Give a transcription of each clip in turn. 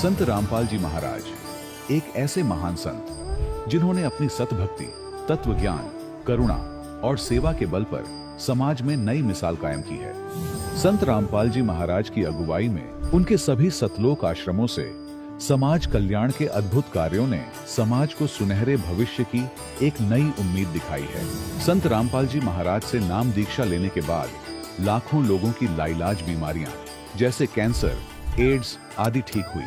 संत रामपाल जी महाराज एक ऐसे महान संत जिन्होंने अपनी सतभक्ति, तत्व ज्ञान, करुणा और सेवा के बल पर समाज में नई मिसाल कायम की है। संत रामपाल जी महाराज की अगुवाई में उनके सभी सतलोक आश्रमों से समाज कल्याण के अद्भुत कार्यों ने समाज को सुनहरे भविष्य की एक नई उम्मीद दिखाई है। संत रामपाल जी महाराज से नाम दीक्षा लेने के बाद लाखों लोगों की लाइलाज बीमारियां जैसे कैंसर, एड्स आदि ठीक हुई।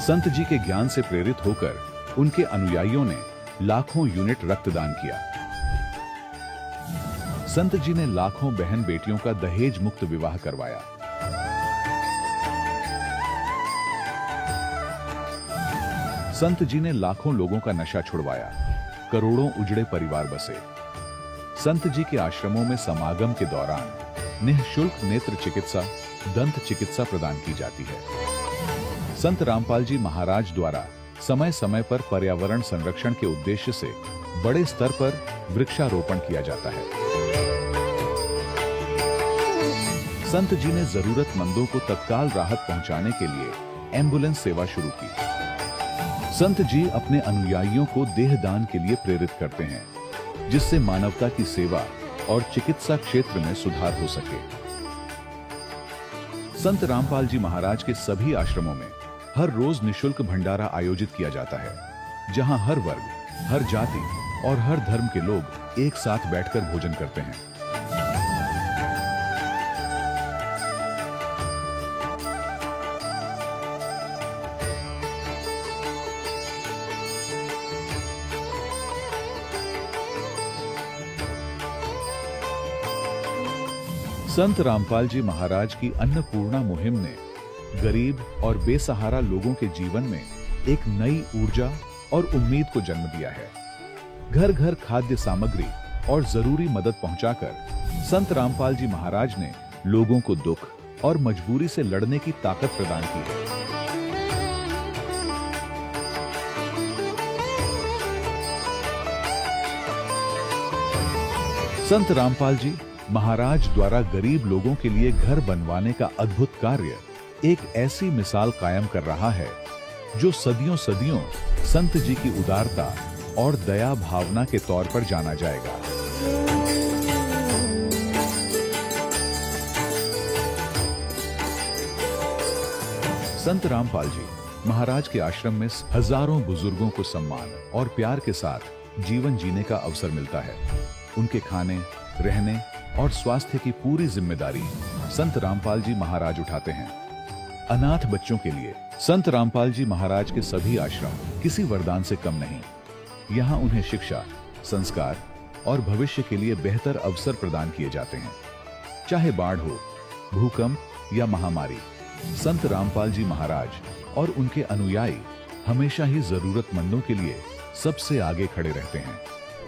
संत जी के ज्ञान से प्रेरित होकर उनके अनुयायियों ने लाखों यूनिट रक्तदान किया। संत जी ने लाखों बहन बेटियों का दहेज मुक्त विवाह करवाया। संत जी ने लाखों लोगों का नशा छुड़वाया, करोड़ों उजड़े परिवार बसे। संत जी के आश्रमों में समागम के दौरान निःशुल्क नेत्र चिकित्सा, दंत चिकित्सा प्रदान की जाती है। संत रामपाल जी महाराज द्वारा समय समय पर पर्यावरण संरक्षण के उद्देश्य से बड़े स्तर पर वृक्षारोपण किया जाता है। संत जी ने जरूरतमंदों को तत्काल राहत पहुंचाने के लिए एम्बुलेंस सेवा शुरू की। संत जी अपने अनुयायियों को देहदान के लिए प्रेरित करते हैं, जिससे मानवता की सेवा और चिकित्सा क्षेत्र में सुधार हो सके। संत रामपाल जी महाराज के सभी आश्रमों में हर रोज निशुल्क भंडारा आयोजित किया जाता है, जहां हर वर्ग, हर जाति और हर धर्म के लोग एक साथ बैठकर भोजन करते हैं। संत रामपाल जी महाराज की अन्नपूर्णा मुहिम ने गरीब और बेसहारा लोगों के जीवन में एक नई ऊर्जा और उम्मीद को जन्म दिया है। घर घर खाद्य सामग्री और जरूरी मदद पहुंचाकर संत रामपाल जी महाराज ने लोगों को दुख और मजबूरी से लड़ने की ताकत प्रदान की है। संत रामपाल जी महाराज द्वारा गरीब लोगों के लिए घर बनवाने का अद्भुत कार्य एक ऐसी मिसाल कायम कर रहा है जो सदियों सदियों संत जी की उदारता और दया भावना के तौर पर जाना जाएगा। संत रामपाल जी महाराज के आश्रम में हजारों बुजुर्गों को सम्मान और प्यार के साथ जीवन जीने का अवसर मिलता है। उनके खाने, रहने और स्वास्थ्य की पूरी जिम्मेदारी संत रामपाल जी महाराज उठाते हैं। अनाथ बच्चों के लिए संत रामपाल जी महाराज के सभी आश्रम किसी वरदान से कम नहीं। यहाँ उन्हें शिक्षा, संस्कार और भविष्य के लिए बेहतर अवसर प्रदान किए जाते हैं। चाहे बाढ़ हो, भूकंप या महामारी, संत रामपाल जी महाराज और उनके अनुयायी हमेशा ही जरूरतमंदों के लिए सबसे आगे खड़े रहते हैं।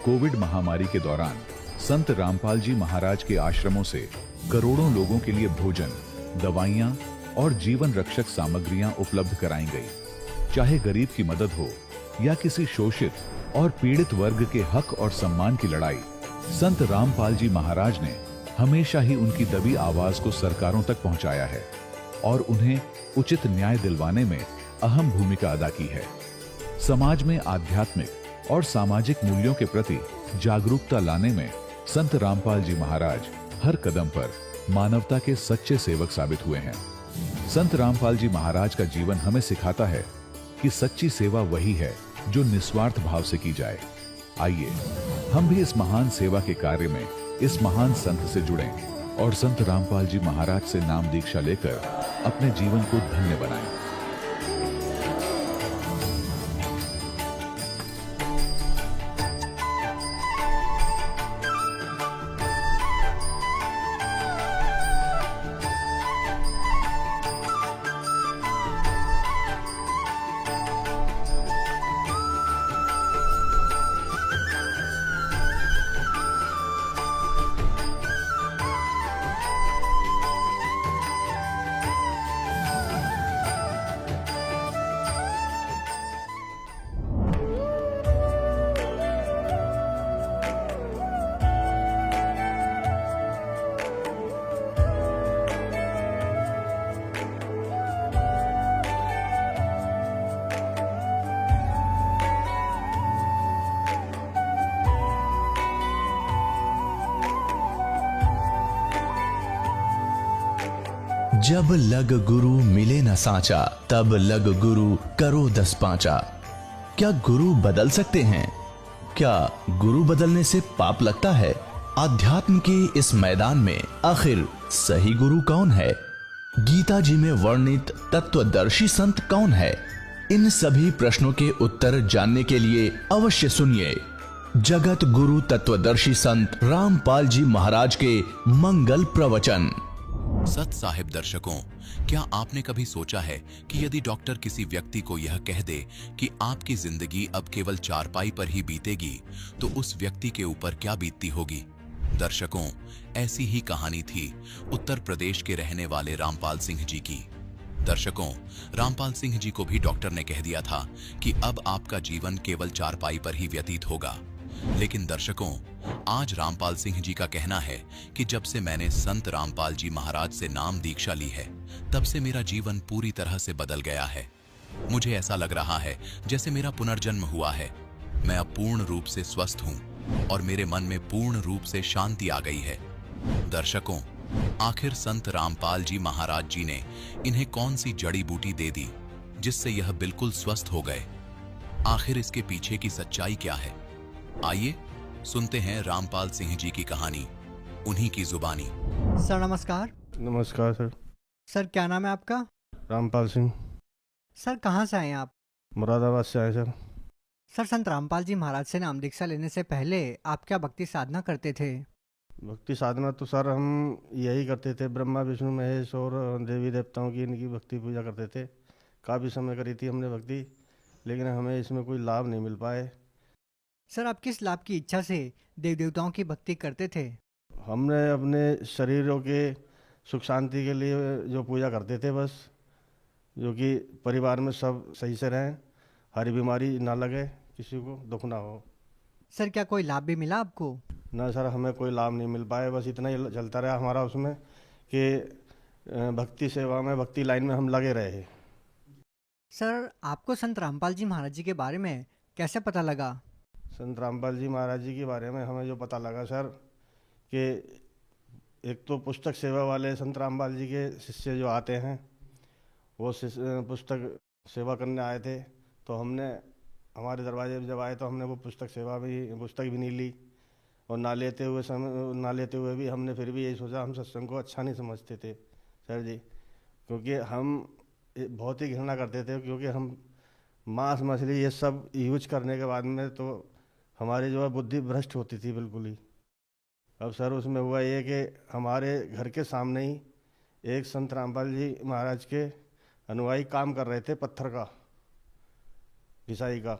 कोविड महामारी के दौरान संत रामपाल जी महाराज के आश्रमों से करोड़ों लोगों के लिए भोजन, दवाइयां और जीवन रक्षक सामग्रियां उपलब्ध कराई गई। चाहे गरीब की मदद हो या किसी शोषित और पीड़ित वर्ग के हक और सम्मान की लड़ाई, संत रामपाल जी महाराज ने हमेशा ही उनकी दबी आवाज को सरकारों तक पहुंचाया है और उन्हें उचित न्याय दिलवाने में अहम भूमिका अदा की है। समाज में आध्यात्मिक और सामाजिक मूल्यों के प्रति जागरूकता लाने में संत रामपाल जी महाराज हर कदम पर मानवता के सच्चे सेवक साबित हुए हैं। संत रामपाल जी महाराज का जीवन हमें सिखाता है कि सच्ची सेवा वही है जो निस्वार्थ भाव से की जाए। आइए हम भी इस महान सेवा के कार्य में इस महान संत से जुड़ें और संत रामपाल जी महाराज से नाम दीक्षा लेकर अपने जीवन को धन्य बनाएं। जब लग गुरु मिले न साचा, तब लग गुरु करो 10 पांचा। क्या गुरु बदल सकते हैं? क्या गुरु बदलने से पाप लगता है? अध्यात्म के इस मैदान में आखिर सही गुरु कौन है? गीता जी में वर्णित तत्वदर्शी संत कौन है? इन सभी प्रश्नों के उत्तर जानने के लिए अवश्य सुनिए जगत गुरु तत्वदर्शी संत रामपाल जी महाराज के मंगल प्रवचन। सत साहिब दर्शकों, क्या आपने कभी सोचा है कि यदि डॉक्टर किसी व्यक्ति को यह कह दे कि आपकी जिंदगी अब केवल चारपाई पर ही बीतेगी, तो उस व्यक्ति के ऊपर क्या बीतती होगी? दर्शकों, ऐसी ही कहानी थी उत्तर प्रदेश के रहने वाले रामपाल सिंह जी की। दर्शकों, रामपाल सिंह जी को भी डॉक्टर ने कह दिया था कि अब आपका जीवन केवल चारपाई पर ही व्यतीत होगा। लेकिन दर्शकों, आज रामपाल सिंह जी का कहना है कि जब से मैंने संत रामपाल जी महाराज से नाम दीक्षा ली है, तब से मेरा जीवन पूरी तरह से बदल गया है। मुझे ऐसा लग रहा है जैसे मेरा पुनर्जन्म हुआ है। मैं अब पूर्ण रूप से स्वस्थ हूं और मेरे मन में पूर्ण रूप से शांति आ गई है। दर्शकों, आखिर संत रामपाल जी महाराज जी ने इन्हें कौन सी जड़ी बूटी दे दी जिससे यह बिल्कुल स्वस्थ हो गए? आखिर इसके पीछे की सच्चाई क्या है? आइए सुनते हैं रामपाल सिंह जी की कहानी, उन्हीं की जुबानी। सर नमस्कार। नमस्कार सर। सर क्या नाम है आपका? रामपाल सिंह। सर कहाँ से आए हैं आप? मुरादाबाद से आए सर। सर संत रामपाल जी महाराज से नाम दीक्षा लेने से पहले आप क्या भक्ति साधना करते थे? भक्ति साधना तो सर हम यही करते थे, ब्रह्मा विष्णु महेश और देवी देवताओं की इनकी भक्ति पूजा करते थे। काफ़ी समय करी थी हमने भक्ति, लेकिन हमें इसमें कोई लाभ नहीं मिल पाए। सर आप किस लाभ की इच्छा से देव देवताओं की भक्ति करते थे? हमने अपने शरीरों के सुख शांति के लिए जो पूजा करते थे, बस जो कि परिवार में सब सही से रहें, हरी बीमारी ना लगे, किसी को दुख ना हो। सर क्या कोई लाभ भी मिला आपको? ना सर, हमें कोई लाभ नहीं मिल पाया, बस इतना ही चलता रहा हमारा उसमें कि भक्ति सेवा में, भक्ति लाइन में हम लगे रहे। सर आपको संत रामपाल जी महाराज जी के बारे में कैसे पता लगा? संत रामपाल जी महाराज जी के बारे में हमें जो पता लगा सर, कि एक तो पुस्तक सेवा वाले संत रामपाल जी के शिष्य जो आते हैं, वो पुस्तक सेवा करने आए थे, तो हमने हमारे दरवाजे पे जब आए तो हमने वो पुस्तक भी नहीं ली, और ना लेते हुए भी हमने फिर भी यही सोचा, हम सत्संग को अच्छा नहीं समझते थे सर जी, क्योंकि हम बहुत ही घृणा करते थे, क्योंकि हम मांस मछली ये सब यूज करने के बाद में तो हमारी जो है बुद्धि भ्रष्ट होती थी बिल्कुल ही। अब सर उसमें हुआ ये कि हमारे घर के सामने ही एक संत रामपाल जी महाराज के अनुयायी काम कर रहे थे, पत्थर का घिसाई का।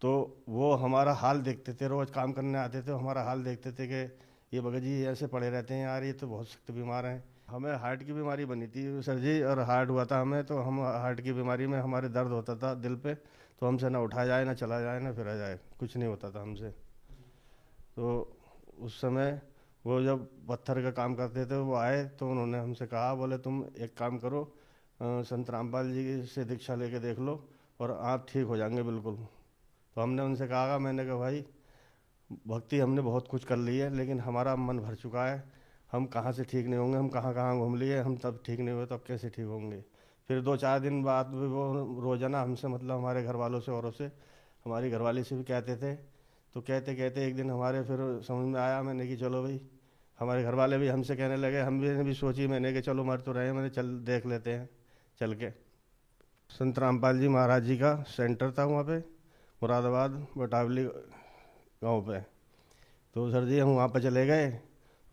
तो वो हमारा हाल देखते थे, रोज़ काम करने आते थे, हमारा हाल देखते थे कि ये भगत जी ऐसे पड़े रहते हैं यार, ये तो बहुत सख्त बीमार हैं। हमें हार्ट की बीमारी बनी थी सर जी, और हार्ट हुआ था हमें, तो हम हार्ट की बीमारी में हमारे दर्द होता था दिल पे, तो हमसे ना उठा जाए, ना चला जाए, ना फिरा जाए, कुछ नहीं होता था हमसे। तो उस समय वो जब पत्थर का काम करते थे, वो आए तो उन्होंने हमसे कहा, बोले तुम एक काम करो, संत रामपाल जी से दीक्षा लेके देख लो और आप ठीक हो जाएंगे बिल्कुल। तो हमने उनसे कहा, मैंने कहा भाई भक्ति हमने बहुत कुछ कर ली है, लेकिन हमारा मन भर चुका है, हम कहाँ से ठीक नहीं होंगे, हम कहाँ कहाँ घूम लिए, हम तब ठीक नहीं हुए तो अब कैसे ठीक होंगे। फिर 2-4 दिन बाद भी वो रोजाना हमसे, मतलब हमारे घर वालों से, औरों से, हमारी घरवाली से भी कहते थे। तो कहते कहते एक दिन हमारे फिर समझ में आया, मैंने कि चलो भाई, हमारे घर वाले भी हमसे कहने लगे, हम भी सोची, मैंने कि चलो मर तो रहे, मैंने चल देख लेते हैं चल के। संत रामपाल जी महाराज जी का सेंटर था वहाँ पे, मुरादाबाद बटावली गाँव पे। तो सर जी हम वहाँ पर चले गए,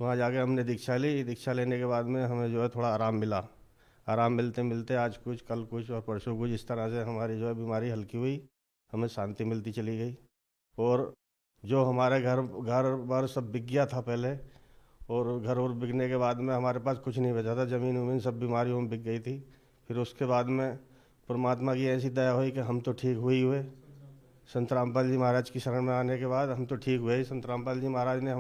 वहाँ जाके हमने दीक्षा ली। दीक्षा लेने के बाद में हमें जो है थोड़ा आराम मिला। आराम मिलते मिलते आज कुछ, कल कुछ और परसों कुछ, इस तरह से हमारी जो है बीमारी हल्की हुई, हमें शांति मिलती चली गई। और जो हमारे घर बार सब बिक गया था पहले, और घर और बिकने के बाद में हमारे पास कुछ नहीं बचा था, ज़मीन वमीन सब बीमारियों में बिक गई थी। फिर उसके बाद में परमात्मा की ऐसी दया हुई कि हम तो ठीक हुए। संत रामपाल जी महाराज की शरण में आने के बाद हम तो ठीक हुए। संत रामपाल जी महाराज ने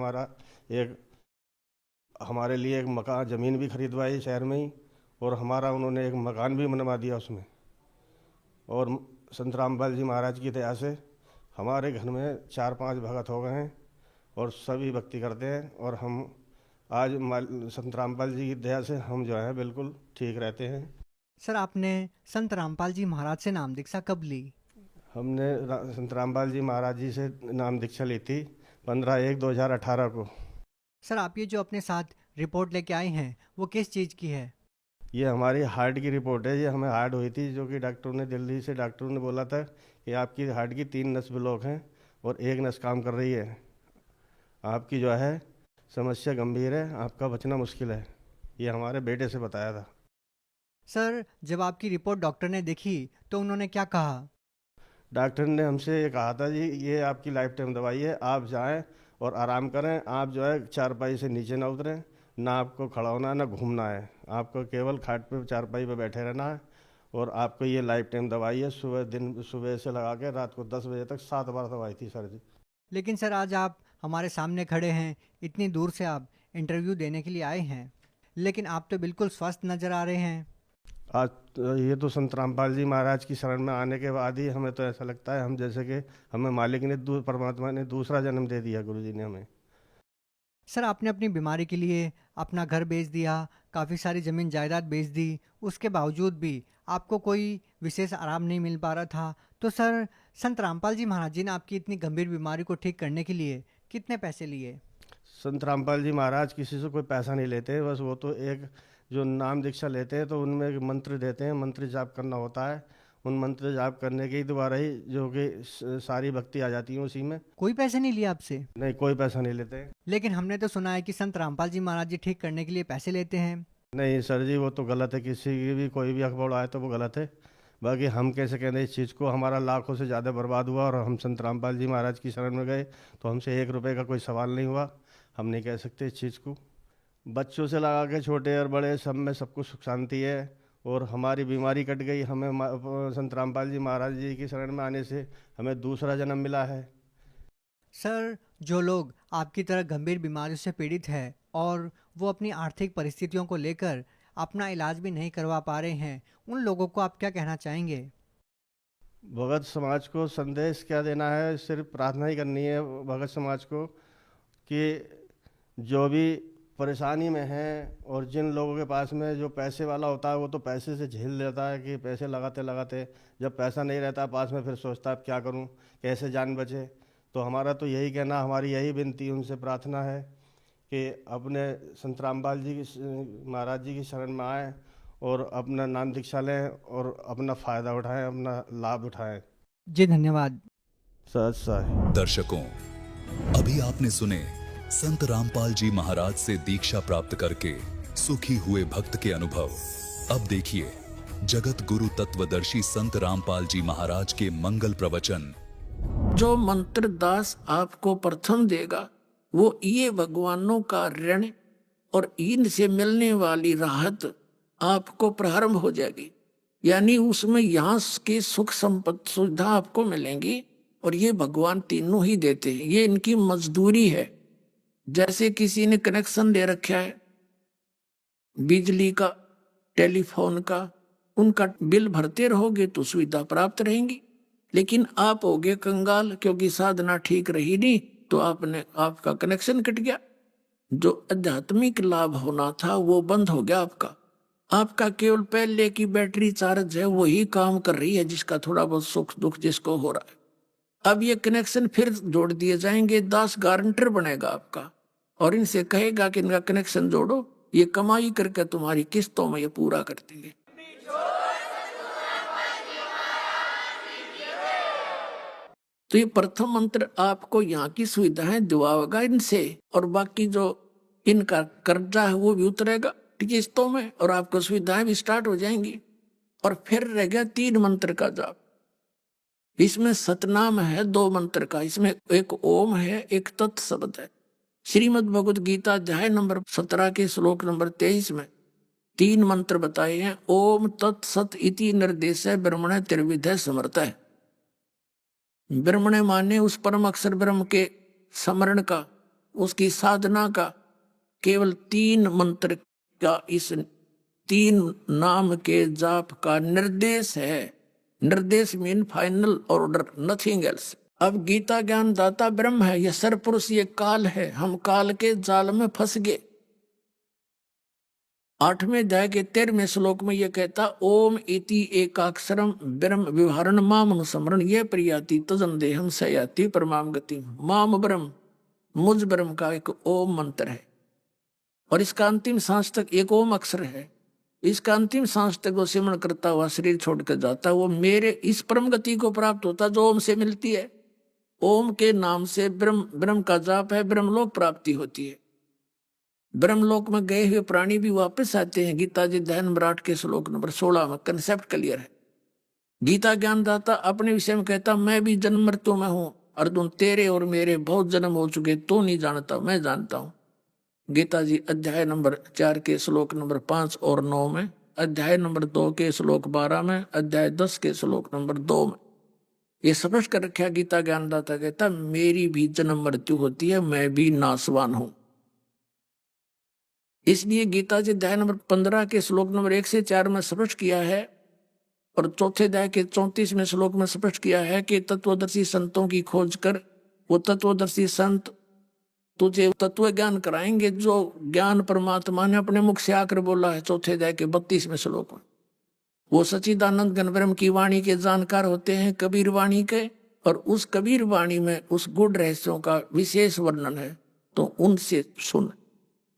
हमारे लिए एक मकान, ज़मीन भी खरीदवाई शहर में ही, और हमारा उन्होंने एक मकान भी बनवा दिया उसमें। और संत रामपाल जी महाराज की दया से हमारे घर में 4-5 भगत हो गए हैं और सभी भक्ति करते हैं, और हम आज संत रामपाल जी की दया से हम जो है बिल्कुल ठीक रहते हैं। सर, आपने संत रामपाल जी महाराज से नाम दीक्षा कब ली? हमने संत रामपाल जी महाराज जी से नाम दीक्षा ली थी 15/1/2018 को। सर, आप ये जो अपने साथ रिपोर्ट लेके आए हैं वो किस चीज़ की है? ये हमारी हार्ट की रिपोर्ट है। ये हमें हार्ट हुई थी, जो कि डॉक्टर ने दिल्ली से डॉक्टरों ने बोला था कि आपकी हार्ट की 3 नस ब्लॉक हैं और 1 नस काम कर रही है। आपकी जो है समस्या गंभीर है, आपका बचना मुश्किल है। ये हमारे बेटे से बताया था। सर, जब आपकी रिपोर्ट डॉक्टर ने देखी तो उन्होंने क्या कहा? डॉक्टर ने हमसे ये कहा था, जी ये आपकी लाइफ टाइम दवाई है, आप जाएं और आराम करें। आप जो है चारपाई से नीचे ना उतरें, ना आपको खड़ा होना है ना घूमना है, आपको केवल खाट पे चारपाई पे बैठे रहना है। और आपको ये लाइफ टाइम दवाई है। सुबह से लगा के रात को 10 बजे तक 7 बार दवाई थी सर जी। लेकिन सर, आज आप हमारे सामने खड़े हैं, इतनी दूर से आप इंटरव्यू देने के लिए आए हैं, लेकिन आप तो बिल्कुल स्वस्थ नज़र आ रहे हैं। आज ये तो संत रामपाल जी महाराज की शरण में आने के बाद ही हमें तो ऐसा लगता है हम जैसे कि हमें मालिक ने परमात्मा ने दूसरा जन्म दे दिया, गुरु जी ने हमें। सर, आपने अपनी बीमारी के लिए अपना घर बेच दिया, काफ़ी सारी ज़मीन जायदाद बेच दी, उसके बावजूद भी आपको कोई विशेष आराम नहीं मिल पा रहा था। तो सर, संत रामपाल जी महाराज जी ने आपकी इतनी गंभीर बीमारी को ठीक करने के लिए कितने पैसे लिए? संत रामपाल जी महाराज किसी से कोई पैसा नहीं लेते, बस वो तो एक जो नाम दीक्षा लेते हैं तो उनमें एक मंत्र देते हैं, मंत्र जाप करना होता है। उन मंत्र जाप करने के द्वारा ही जो कि सारी भक्ति आ जाती है उसी में। कोई पैसे नहीं लिए आपसे? नहीं, कोई पैसा नहीं लेते। लेकिन हमने तो सुना है कि संत रामपाल जी महाराज जी ठीक करने के लिए पैसे लेते हैं। नहीं सर जी, वो तो गलत है। किसी की भी कोई भी अखबार आए तो वो गलत है। बाकी हम कैसे कहते हैं इस चीज़ को, हमारा लाखों से ज़्यादा बर्बाद हुआ और हम संत रामपाल जी महाराज की शरण में गए तो हमसे 1 रुपये का कोई सवाल नहीं हुआ। हम नहीं कह सकते इस चीज़ को। बच्चों से लगा के छोटे और बड़े सब में सब कुछ सुख शांति है और हमारी बीमारी कट गई। हमें संत रामपाल जी महाराज जी की शरण में आने से हमें दूसरा जन्म मिला है। सर, जो लोग आपकी तरह गंभीर बीमारियों से पीड़ित है और वो अपनी आर्थिक परिस्थितियों को लेकर अपना इलाज भी नहीं करवा पा रहे हैं, उन लोगों को आप क्या कहना चाहेंगे? भगत समाज को संदेश क्या देना है, सिर्फ प्रार्थना ही करनी है भगत समाज को कि जो भी परेशानी में है और जिन लोगों के पास में जो पैसे वाला होता है वो तो पैसे से झेल लेता है कि पैसे लगाते लगाते जब पैसा नहीं रहता पास में फिर सोचता है अब क्या करूं, कैसे जान बचे। तो हमारा तो यही कहना, हमारी यही विनती उनसे प्रार्थना है कि अपने संत रामपाल जी की महाराज जी की शरण में आएँ और अपना नाम दीक्षा लें और अपना फ़ायदा उठाएं, अपना लाभ उठाएं। जी धन्यवाद। सच है। दर्शकों, अभी आपने सुने संत रामपाल जी महाराज से दीक्षा प्राप्त करके सुखी हुए भक्त के अनुभव। अब देखिए जगत गुरु तत्वदर्शी संत रामपाल जी महाराज के मंगल प्रवचन। जो मंत्र दास आपको प्रथम देगा वो ये भगवानों का ऋण और इनसे मिलने वाली राहत आपको प्रारंभ हो जाएगी। यानी उसमें यहाँ के सुख संपत्ति सुविधा आपको मिलेंगी और ये भगवान तीनों ही देते हैं। ये इनकी मजदूरी है। जैसे किसी ने कनेक्शन ले रखा है बिजली का, टेलीफोन का, उनका बिल भरते रहोगे तो सुविधा प्राप्त रहेंगी। लेकिन आप होगे कंगाल, क्योंकि साधना ठीक रही नहीं तो आपका कनेक्शन कट गया। जो आध्यात्मिक लाभ होना था वो बंद हो गया आपका केवल पहले की बैटरी चार्ज है वही काम कर रही है, जिसका थोड़ा बहुत सुख दुख जिसको हो रहा है। अब ये कनेक्शन फिर जोड़ दिए जाएंगे। दास गारंटर बनेगा आपका और इनसे कहेगा कि इनका कनेक्शन जोड़ो, ये कमाई करके तुम्हारी किस्तों में ये पूरा कर देंगे। तो ये प्रथम मंत्र आपको यहाँ की सुविधाएं दिवाएगा इनसे, और बाकी जो इनका कर्जा है वो भी उतरेगा किस्तों में और आपको सुविधाएं भी स्टार्ट हो जाएंगी। और फिर रह गया 3 मंत्र का जाप। इसमें सतनाम है 2 मंत्र का, इसमें एक ओम है, एक तत् शब्द है। श्रीमद् भगवद गीता अध्याय नंबर 17 के श्लोक नंबर 23 में 3 मंत्र बताए हैं। ओम तत् सत इति निर्देश ब्रह्मण त्रिविध समर्थ है। ब्रह्मण माने उस परम अक्षर ब्रह्म के स्मरण का, उसकी साधना का केवल 3 मंत्र का, इस 3 नाम के जाप का निर्देश है। निर्देश mean final order, nothing else. अब गीता ज्ञान दाता ब्रह्म है, यह सरपुरुष, ये काल है। हम काल के जाल में फंस गए। 8वें अध्याय के 13वें श्लोक में यह कहता, ओम इति एकाक्षरम ब्रह्म विवरण माम अनुस्मरण ये प्रियाति तजन देहम सयाति परमाम गति। माम ब्रह्म, मुझ ब्रह्म का एक ओम मंत्र है और इसका अंतिम सांस तक एक ओम अक्षर है। इसका अंतिम सांस तक वो सिमरण करता हुआ शरीर छोड़कर जाता, वो मेरे इस परम गति को प्राप्त होता जो ओम से मिलती है। ओम के नाम से ब्रह्म का जाप है, ब्रह्मलोक प्राप्ति होती है। ब्रह्मलोक में गए हुए प्राणी भी वापस आते हैं। गीता जी अध्याय नंबर 8 के श्लोक नंबर 16 में कंसेप्ट क्लियर है। गीता ज्ञानदाता अपने विषय में कहता, मैं भी जन्म मृत्यु में हूं अर्जुन, तेरे और मेरे बहुत जन्म हो चुके, तो नहीं जानता, मैं जानता हूं। गीता जी अध्याय नंबर 4 के श्लोक नंबर 5 और 9 में, अध्याय नंबर 2 के श्लोक 12 में, अध्याय 10 के श्लोक नंबर 2 में ये स्पष्ट कर रखा। गीता ज्ञानदाता कहता, मेरी भी जन्म मृत्यु होती है, मैं भी नासवान हूं। इसलिए गीता जी अध्याय नंबर 15 के श्लोक नंबर 1 से 4 में स्पष्ट किया है और चौथे अध्याय के 34वें श्लोक में स्पष्ट किया है कि तत्वदर्शी संतों की खोज कर, वो तत्वदर्शी संत तुझे तत्व ज्ञान कराएंगे जो ज्ञान परमात्मा ने अपने मुख से आकर बोला है। चौथे अध्याय के 32वें श्लोक में वो सच्चिदानंद घन ब्रह्म की वाणी के जानकार होते हैं, कबीर वाणी के, और उस कबीर वाणी में उस गुड़ रहस्यों का विशेष वर्णन है, तो उनसे सुन।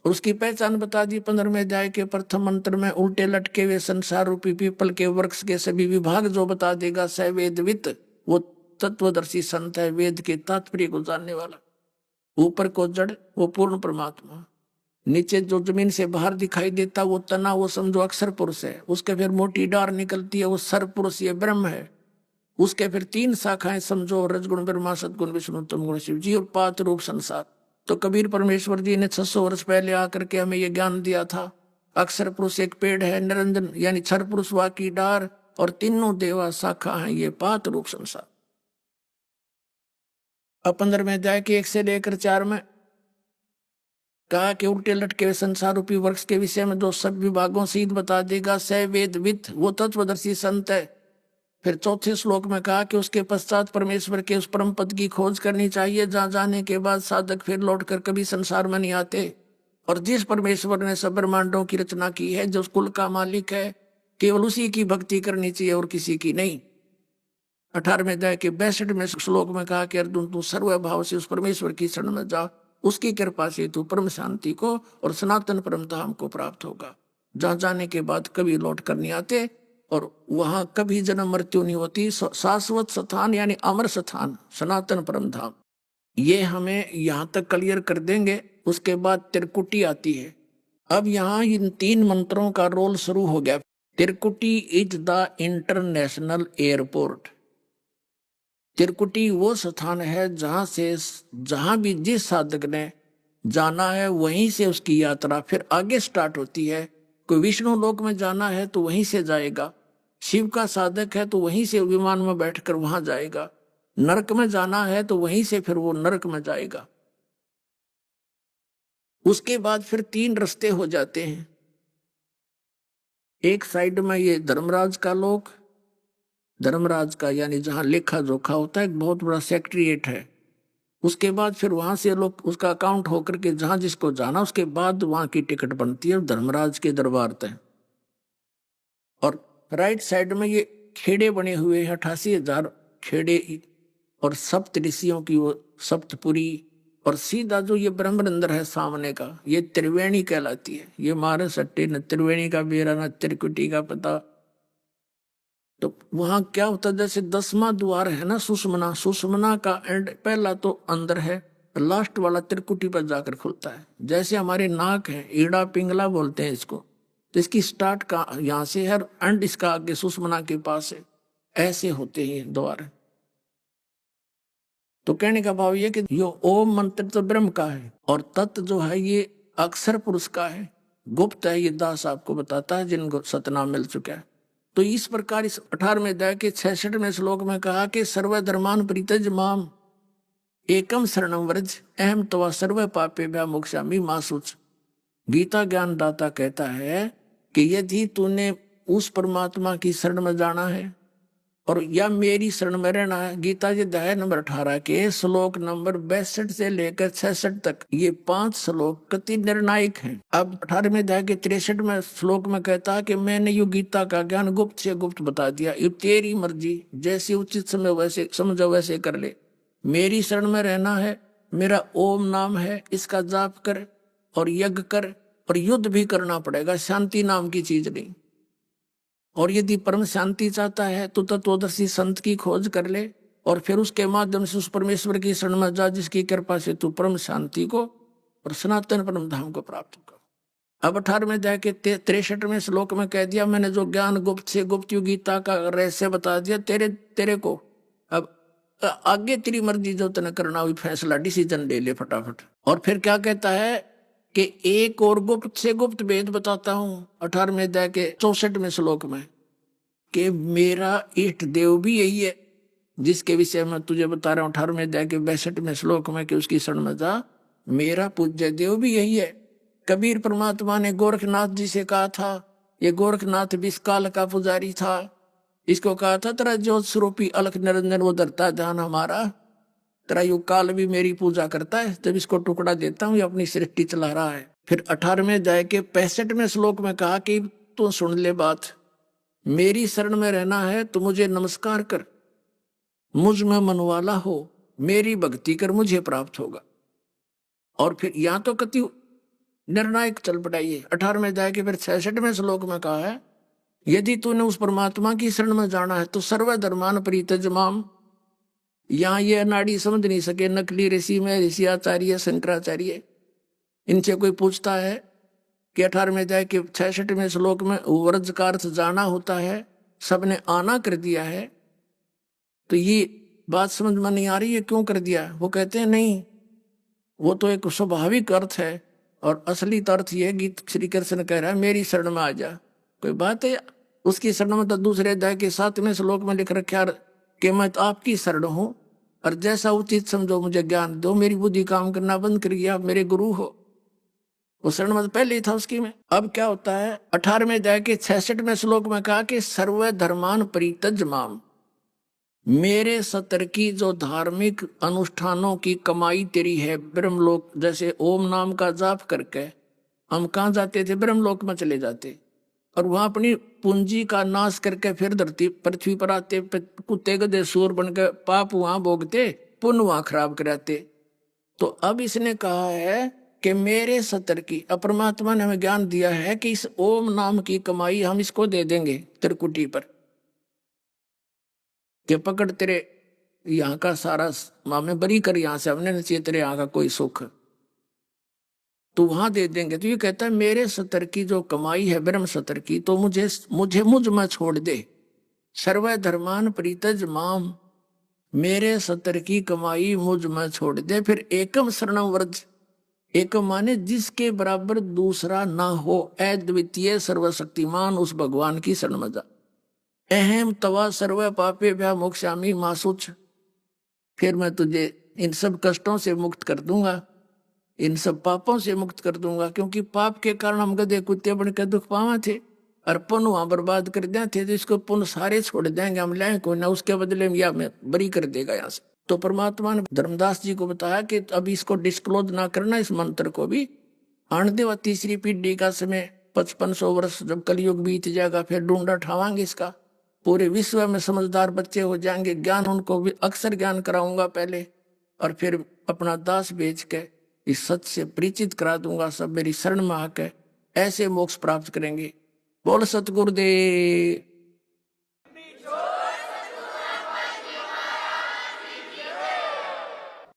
उसकी पहचान बता दी 15वें अध्याय के प्रथम मंत्र में। उल्टे लटके हुए संसार रूपी पीपल के वृक्ष के सभी विभाग जो बता देगा, स वेदवित, वो तत्वदर्शी संत है, वेद के तात्पर्य को जानने वाला। ऊपर को जड़, वो पूर्ण परमात्मा। नीचे जो जमीन से बाहर दिखाई देता वो तना, वो समझो अक्षर पुरुष है। उसके फिर मोटी डार निकलती है, वो सर पुरुष, ये ब्रह्म है। उसके फिर 3 शाखाएं समझो, रजगुण ब्रह्मा, सदगुण विष्णु, तम गुण शिव जी, और 5 रूप संसार। तो कबीर परमेश्वर जी ने 600 वर्ष पहले आकर के हमें ये ज्ञान दिया था। अक्षर पुरुष एक पेड़ है, निरंजन यानी क्षर पुरुष वा की डार, और तीनों देवा शाखा हैं, ये 5 रूप संसार। अब 15वें अध्याय के 1 से लेकर 4 में कहा कि उल्टे लटके हुए संसार रूपी वृक्ष के विषय में जो सब विभागों से बता देगा, स वेदवित, वो तत्वदर्शी संत है। फिर चौथे श्लोक में कहा कि उसके पश्चात परमेश्वर के उस परम पद की खोज करनी चाहिए, जहां जाने के बाद साधक फिर लौटकर कभी संसार में नहीं आते। और जिस परमेश्वर ने सब ब्रह्मांडों की रचना की है, जो कुल का मालिक है, केवल उसी की भक्ति करनी चाहिए और किसी की नहीं। 18वें अध्याय के 62वें श्लोक में कहा कि अर्जुन, तू सर्वभाव से उस परमेश्वर की शरण में जा, उसकी कृपा से तू परम शांति को और सनातन परम धाम को प्राप्त होगा, जहां जाने के बाद कभी लौट कर नहीं आते और वहां कभी जन्म मृत्यु नहीं होती। शाश्वत स्थान यानी अमर स्थान, सनातन परम धाम, ये हमें यहां तक क्लियर कर देंगे। उसके बाद त्रिकुटी आती है। अब यहां इन 3 मंत्रों का रोल शुरू हो गया। त्रिकुटी इज द इंटरनेशनल एयरपोर्ट। त्रिकुटी वो स्थान है जहां भी जिस साधक ने जाना है वहीं से उसकी यात्रा फिर आगे स्टार्ट होती है। कोई विष्णु लोक में जाना है तो वहीं से जाएगा, शिव का साधक है तो वहीं से विमान में बैठकर वहां जाएगा, नरक में जाना है तो वहीं से फिर वो नरक में जाएगा। उसके बाद फिर 3 रास्ते हो जाते हैं। एक साइड में ये धर्मराज का लोक, धर्मराज का यानी जहां लेखा जोखा होता है, एक बहुत बड़ा सेक्रेटरीएट है। उसके बाद फिर वहां से लोग उसका अकाउंट होकर के जहां जिसको जाना, उसके बाद वहां की टिकट बनती है धर्मराज के दरबार तक। और राइट साइड में ये खेड़े बने हुए हैं, 88,000 खेड़े, और सप्त ऋषियों की वो सप्तपुरी, और सीधा जो ये ब्रह्मरंध्र है सामने का, ये त्रिवेणी कहलाती है। ये मारे सट्टे न त्रिवेणी का बेरा न त्रिकुटी का पता। तो वहां क्या होता है, जैसे 10वां द्वार है ना सुषमना, सुषमना का एंड पहला तो अंदर है, लास्ट वाला त्रिकुटी पर जाकर खुलता है। जैसे हमारे नाक है, ईड़ा पिंगला बोलते हैं इसको, तो इसकी स्टार्ट का यहाँ से है, एंड इसका आगे सुषमना के पास है। ऐसे होते हैं द्वार। तो कहने का भाव ये कि यो ओम मंत्र तो ब्रह्म का है और तत् जो है ये अक्षर पुरुष का है, गुप्त है, ये दास आपको बताता है जिनको सतनाम मिल चुका है। तो इस प्रकार इस 18वें अध्याय के 66वें श्लोक में कहा कि सर्वधर्मान परित्यज माम एकम शरणम व्रज अहम तवा सर्व पापे भ्या मोक्षामि मा शुच। गीता ज्ञान दाता कहता है कि यदि तूने उस परमात्मा की शरण में जाना है और या मेरी शरण में रहना है। गीता जी अध्याय नंबर 18 के श्लोक नंबर 62 से लेकर 66 तक ये 5 श्लोक कति निर्णायक हैं। अब 18वें अध्याय के 63वें श्लोक में कहता है कि मैंने यू गीता का ज्ञान गुप्त से गुप्त बता दिया, ये तेरी मर्जी, जैसे उचित समय वैसे समझो वैसे कर ले। मेरी शरण में रहना है, मेरा ओम नाम है, इसका जाप कर और यज्ञ कर, और युद्ध भी करना पड़ेगा, शांति नाम की चीज नहीं। और यदि परम शांति चाहता है तो तत्वदर्शी संत की खोज कर ले और फिर उसके माध्यम से उस परमेश्वर की शरण में जा जिसकी कृपा से तू परम शांति को और सनातन परम धाम को प्राप्त कर। अब 18वें अध्याय के 63वें श्लोक में कह दिया मैंने जो ज्ञान गुप्त से गुप्त यु गीता का रहस्य बता दिया तेरे को। अब आगे तेरी मर्जी जो तने करना हुई फैसला डिसीजन ले ले फटाफट। और फिर क्या कहता है कि एक और गुप्त से गुप्त भेद बताता हूं 18वें अध्याय के 64वें श्लोक में कि मेरा इष्ट देव भी यही है जिसके विषय में तुझे बता रहा हूं 18वें अध्याय के 62वें श्लोक में कि उसकी शरण में जा। मेरा पूज्य देव भी यही है। कबीर परमात्मा ने गोरखनाथ जी से कहा था, ये गोरखनाथ भी इस काल का पुजारी था, इसको कहा था तेरा ज्योत स्वरूपी अलख निरंजन वो धरता ध्यान हमारा, तेरा युग काल भी मेरी पूजा करता है, जब इसको टुकड़ा देता हूं ये अपनी सृष्टि चला रहा है। फिर 18वें अध्याय के 65वें श्लोक में कहा कि तू सुन ले बात, मेरी शरण में रहना है तो मुझे नमस्कार कर, मुझ में मनवाला हो, मेरी भक्ति कर, मुझे प्राप्त होगा। और फिर यहां तो कति निर्णायक चल पड़ाइए 18वें अध्याय के फिर 66वें श्लोक में कहा है यदि तूने उस परमात्मा की शरण में जाना है तो सर्वधर्मान परित्यज माम। यहां ये अनाड़ी समझ नहीं सके नकली ऋषि में ऋषि आचार्य शंकराचार्य, इनसे कोई पूछता है कि 18वें अध्याय के 66वें श्लोक में व्रज का अर्थ जाना होता है, सबने आना कर दिया है, तो ये बात समझ में नहीं आ रही है क्यों कर दिया। वो कहते हैं नहीं, वो तो एक स्वाभाविक अर्थ है और असली अर्थ ये गीत श्री कृष्ण कह रहा है मेरी शरण में आ जा। कोई बात है उसकी शरण में तो दूसरे अध्याय के 7वें श्लोक में लिख रखा कि मैं तो आपकी शरण हूं और जैसा उचित समझो मुझे ज्ञान दो, मेरी बुद्धि काम करना बंद कर गया, आप मेरे गुरु हो। वो शरण में तो पहले ही था उसकी में। अब क्या होता है 18वें अध्याय के 66वें श्लोक में कहा कि सर्व धर्मान परित्यज माम, मेरे सतर की जो धार्मिक अनुष्ठानों की कमाई तेरी है ब्रह्मलोक, जैसे ओम नाम का जाप करके हम कहाँ जाते थे, ब्रह्मलोक में चले जाते और वहां अपनी पूंजी का नाश करके फिर धरती पृथ्वी पर आते, कुत्ते गधे सूर बन के पाप वहां भोगते, पुण्य वहां खराब कराते। तो अब इसने कहा है कि मेरे सतर की, परमात्मा ने हमें ज्ञान दिया है कि इस ओम नाम की कमाई हम इसको दे देंगे त्रिकुटी पर, कि पकड़ तेरे यहाँ का सारा मामे बरी कर, यहाँ से हमने नहीं चाहिए तेरे यहाँ का कोई सुख, तो वहां दे देंगे। तो ये कहता है मेरे सतर की जो कमाई है ब्रह्म सतर की, तो मुझ में छोड़ दे। सर्व धर्मान परित्यज माम, मेरे सतर की कमाई मुझ में छोड़ दे। फिर एकम शरणम व्रज, एकम माने जिसके बराबर दूसरा ना हो, अद्वितीय सर्वशक्तिमान उस भगवान की शरण में जा। अहम तवा सर्व पापे भ्या मोक्षामी मासुच, फिर मैं तुझे इन सब कष्टों से मुक्त कर दूंगा, इन सब पापों से मुक्त कर दूंगा, क्योंकि पाप के कारण हम गधे कुत्ते बन के दुख पावा थे और पुण्य वहां बर्बाद कर दिया थे, तो इसको पुण्य सारे छोड़ देंगे हम, लाए को ना उसके बदले में या मैं बरी कर देगा यहाँ से। तो परमात्मा ने धर्मदास जी को बताया कि अभी इसको डिस्क्लोज ना करना, इस मंत्र को भी आने दे, तीसरी पीढ़ी का समय 5500 वर्ष जब कलयुग बीत जाएगा फिर ढूंढा ठावांगे इसका, पूरे विश्व में समझदार बच्चे हो जाएंगे, ज्ञान उनको भी अक्सर ज्ञान कराऊंगा पहले और फिर अपना दास बेच के इस सच से परिचित करा दूंगा, सब मेरी शरण में आकर ऐसे मोक्ष प्राप्त करेंगे। बोल सतगुरुदेव।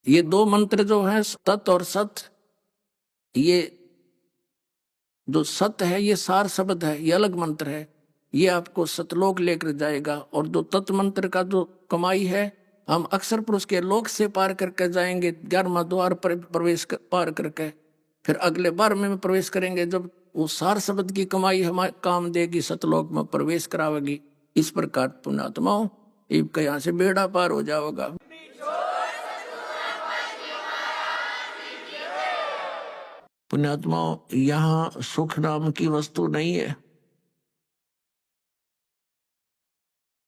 ये दो मंत्र जो है तत् और सत, ये जो सत है ये सार शब्द है, ये अलग मंत्र है, ये आपको सतलोक लेकर जाएगा। और जो तत्व मंत्र का जो कमाई है, हम अक्सर पुरुष के लोक से पार करके जाएंगे, 11वां द्वार पर प्रवेश पार करके फिर अगले बार में प्रवेश करेंगे, जब वो सार शब्द की कमाई हमारे काम देगी, सतलोक में प्रवेश करावेगी। इस प्रकार पुण्यात्माओं इनका यहाँ से बेड़ा पार हो जाओगा। पुण्यात्माओं यहाँ सुख नाम की वस्तु नहीं है,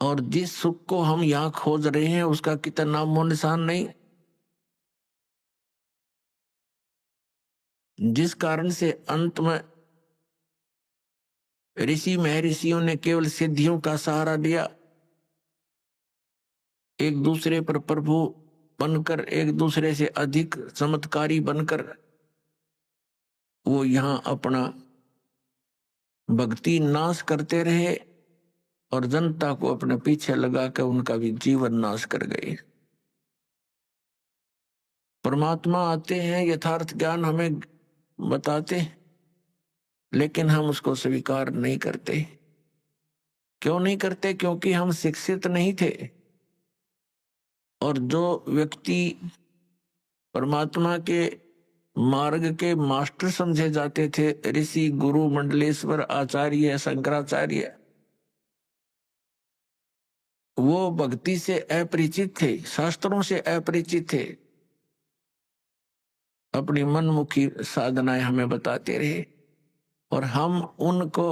और जिस सुख को हम यहाँ खोज रहे हैं उसका कितना नामो निशान नहीं। जिस कारण से अंत में ऋषि महर्षियों ने केवल सिद्धियों का सहारा लिया, एक दूसरे पर प्रभु बनकर, एक दूसरे से अधिक चमत्कारी बनकर वो यहाँ अपना भक्ति नाश करते रहे और जनता को अपने पीछे लगा कर उनका भी जीवन नाश कर गए। परमात्मा आते हैं, यथार्थ ज्ञान हमें बताते हैं, लेकिन हम उसको स्वीकार नहीं करते। क्यों नहीं करते? क्योंकि हम शिक्षित नहीं थे। और जो व्यक्ति परमात्मा के मार्ग के मास्टर समझे जाते थे, ऋषि, गुरु, मंडलेश्वर, आचार्य, शंकराचार्य, वो भक्ति से अपरिचित थे, शास्त्रों से अपरिचित थे, अपनी मनमुखी साधनाएं हमें बताते रहे और हम उनको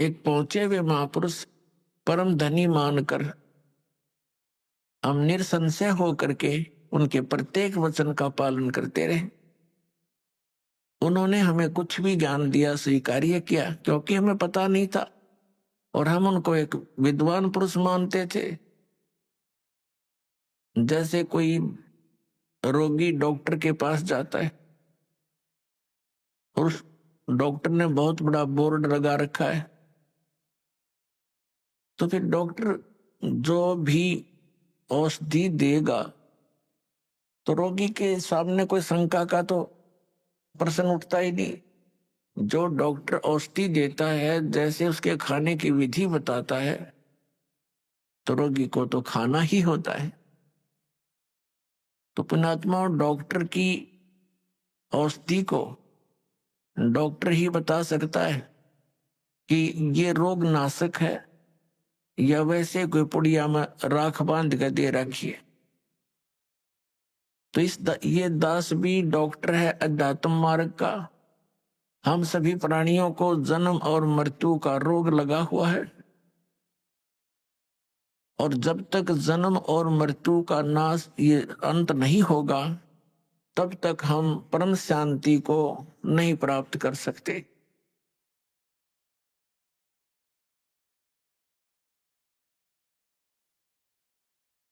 एक पहुंचे हुए महापुरुष, परम धनी मानकर हम निसंशय होकर के उनके प्रत्येक वचन का पालन करते रहे। उन्होंने हमें कुछ भी ज्ञान दिया, स्वीकार्य किया, क्योंकि हमें पता नहीं था और हम उनको एक विद्वान पुरुष मानते थे। जैसे कोई रोगी डॉक्टर के पास जाता है, उस डॉक्टर ने बहुत बड़ा बोर्ड लगा रखा है, तो फिर डॉक्टर जो भी औषधि देगा तो रोगी के सामने कोई शंका का तो प्रश्न उठता ही नहीं। जो डॉक्टर औषधि देता है, जैसे उसके खाने की विधि बताता है, तो रोगी को तो खाना ही होता है। तो पुण्यात्मा, डॉक्टर की औषधि को डॉक्टर ही बता सकता है कि ये रोग नाशक है या वैसे कोई पुड़िया में राख बांध कर दे रखी है। तो ये दास भी डॉक्टर है अध्यात्म मार्ग का। हम सभी प्राणियों को जन्म और मृत्यु का रोग लगा हुआ है और जब तक जन्म और मृत्यु का नाश, ये अंत नहीं होगा, तब तक हम परम शांति को नहीं प्राप्त कर सकते।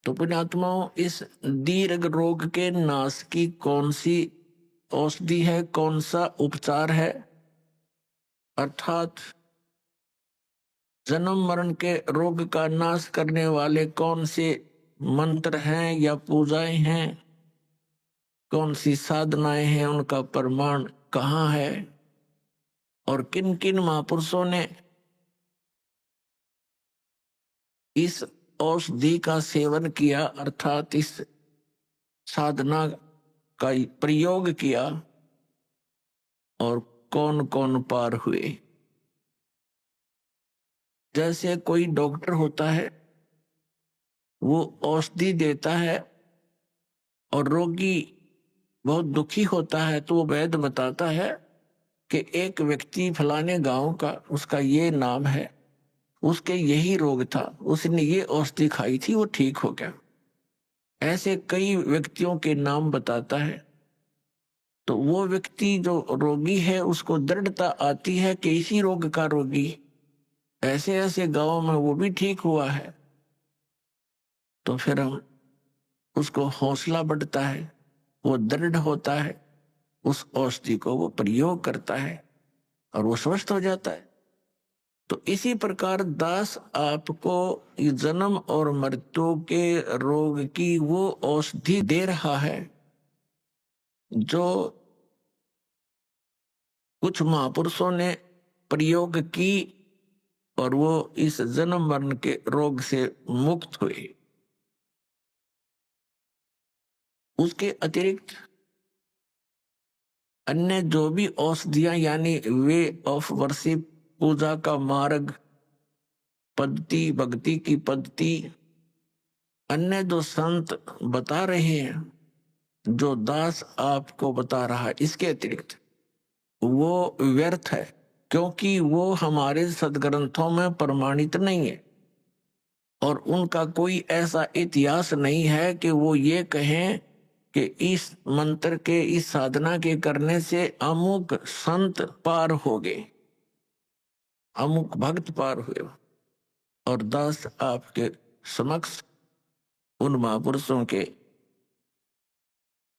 तो पुण्यात्माओं, इस दीर्घ रोग के नाश की कौन सी औषधि है, कौन सा उपचार है, अर्थात जन्म मरण के रोग का नाश करने वाले कौन से मंत्र हैं या पूजाएं हैं, कौन सी साधनाएं हैं, उनका प्रमाण कहाँ है और किन किन महापुरुषों ने इस औषधि का सेवन किया, अर्थात इस साधना का प्रयोग किया और कौन कौन पार हुए। जैसे कोई डॉक्टर होता है, वो औषधि देता है और रोगी बहुत दुखी होता है, तो वो वैद्य बताता है कि एक व्यक्ति फलाने गांव का, उसका ये नाम है, उसके यही रोग था, उसने ये औषधि खाई थी, वो ठीक हो गया। ऐसे कई व्यक्तियों के नाम बताता है। तो वो व्यक्ति जो रोगी है, उसको दृढ़ता आती है कि इसी रोग का रोगी ऐसे ऐसे गांव में वो भी ठीक हुआ है। तो फिर हम उसको हौसला बढ़ता है, वो दृढ़ होता है, उस औषधि को वो प्रयोग करता है और वो स्वस्थ हो जाता है। तो इसी प्रकार दास आपको जन्म और मृत्यु के रोग की वो औषधि दे रहा है जो कुछ महापुरुषों ने प्रयोग की और वो इस जन्म मरण के रोग से मुक्त हुए। उसके अतिरिक्त अन्य जो भी औषधियां, यानी वे ऑफ वर्शिप, पूजा का मार्ग, पद्धति, भक्ति की पद्धति, अन्य जो संत बता रहे हैं, जो दास आपको बता रहा है, इसके अतिरिक्त वो व्यर्थ है। क्योंकि वो हमारे सदग्रंथों में प्रमाणित नहीं है और उनका कोई ऐसा इतिहास नहीं है कि वो ये कहें कि इस मंत्र के, इस साधना के करने से अमुक संत पार हो गए, अमुक भक्त पार हुए। और दास आपके समक्ष उन महापुरुषों के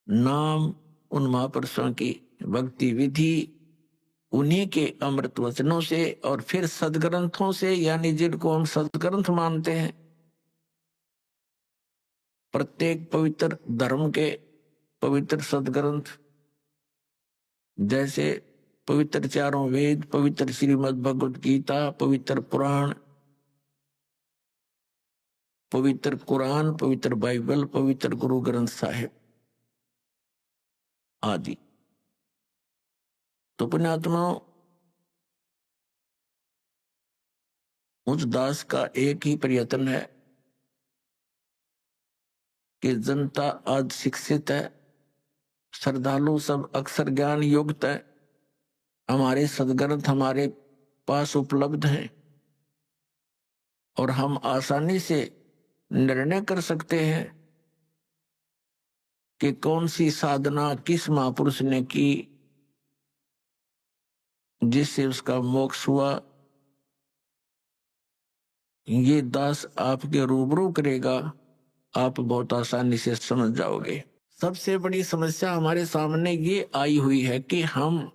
नाम, उन महापुरुषों की भक्ति विधि, उन्हीं के अमृत वचनों से और फिर सदग्रंथों से, यानी जिनको हम सदग्रंथ मानते हैं, प्रत्येक पवित्र धर्म के पवित्र सदग्रंथ, जैसे पवित्र चारों वेद, पवित्र श्रीमद् भगवत गीता, पवित्र पुराण, पवित्र कुरान, पवित्र बाइबल, पवित्र गुरु ग्रंथ साहिब आदि। तो पुण्यात्माओं, उस दास का एक ही प्रयत्न है कि जनता आज शिक्षित है, श्रद्धालु सब अक्षर ज्ञान युक्त है, हमारे सदग्रंथ हमारे पास उपलब्ध हैं और हम आसानी से निर्णय कर सकते हैं कि कौन सी साधना किस महापुरुष ने की जिससे उसका मोक्ष हुआ। ये दास आपके रूबरू करेगा, आप बहुत आसानी से समझ जाओगे। सबसे बड़ी समस्या हमारे सामने ये आई हुई है कि हम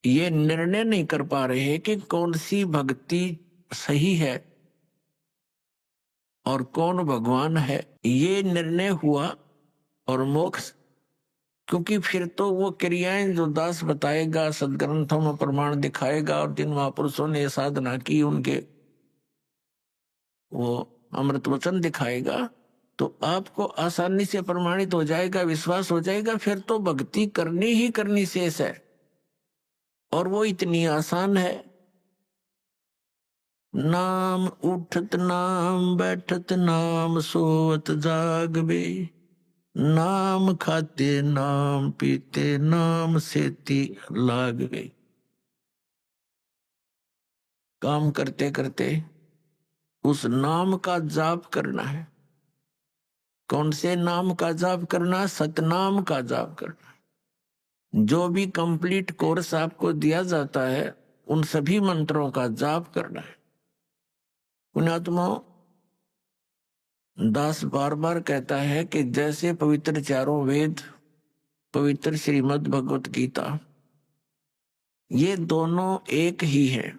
ये निर्णय नहीं कर पा रहे कि कौन सी भक्ति सही है और कौन भगवान है। ये निर्णय हुआ और मोक्ष, क्योंकि फिर तो वो क्रियाएं जो दास बताएगा, सदग्रंथों में प्रमाण दिखाएगा और जिन महापुरुषों ने साधना की उनके वो अमृत वचन दिखाएगा, तो आपको आसानी से प्रमाणित हो जाएगा, विश्वास हो जाएगा। फिर तो भक्ति करनी ही करनी शेष है और वो इतनी आसान है। नाम उठत नाम बैठत नाम सोवत जागबे, नाम खाते नाम पीते नाम सेती लागबे। काम करते करते उस नाम का जाप करना है। कौन से नाम का जाप करना? सतनाम का जाप करना। जो भी कंप्लीट कोर्स आपको दिया जाता है उन सभी मंत्रों का जाप करना है। पुण्यात्माओं, दास बार बार कहता है कि जैसे पवित्र चारों वेद, पवित्र श्रीमद् भगवत गीता, ये दोनों एक ही है।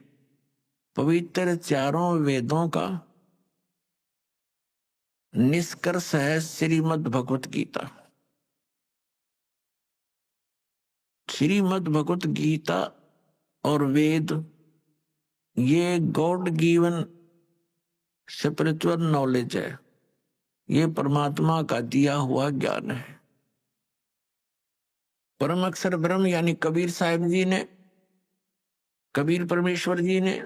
पवित्र चारों वेदों का निष्कर्ष है श्रीमद् भगवत गीता। श्रीमद् भगवत गीता और वेद ये गॉड गिवन स्पिरिचुअल नॉलेज है, ये परमात्मा का दिया हुआ ज्ञान है। परम अक्षर ब्रह्म यानी कबीर साहिब जी ने, कबीर परमेश्वर जी ने,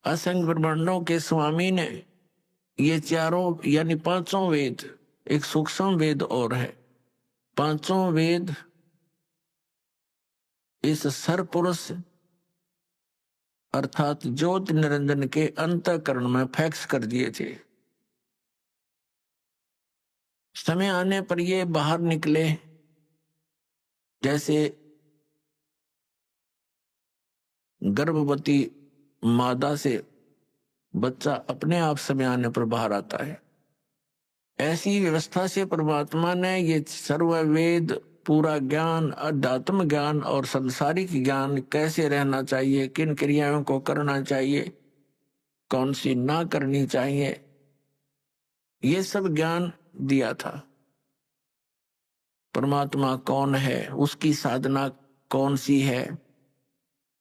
असंख्य ब्रह्मांडों के स्वामी ने ये चारों यानी पांचों वेद, एक सूक्ष्म वेद और है, पांचों वेद इस सरपुरुष अर्थात ज्योति निरंजन के अंतःकरण में फैक्स कर दिए थे। समय आने पर ये बाहर निकले, जैसे गर्भवती मादा से बच्चा अपने आप समय आने पर बाहर आता है। ऐसी व्यवस्था से परमात्मा ने ये सर्व वेद, पूरा ज्ञान, अध्यात्म ज्ञान और संसारिक ज्ञान, कैसे रहना चाहिए, किन क्रियाओं को करना चाहिए, कौन सी ना करनी चाहिए, ये सब ज्ञान दिया था। परमात्मा कौन है, उसकी साधना कौन सी है,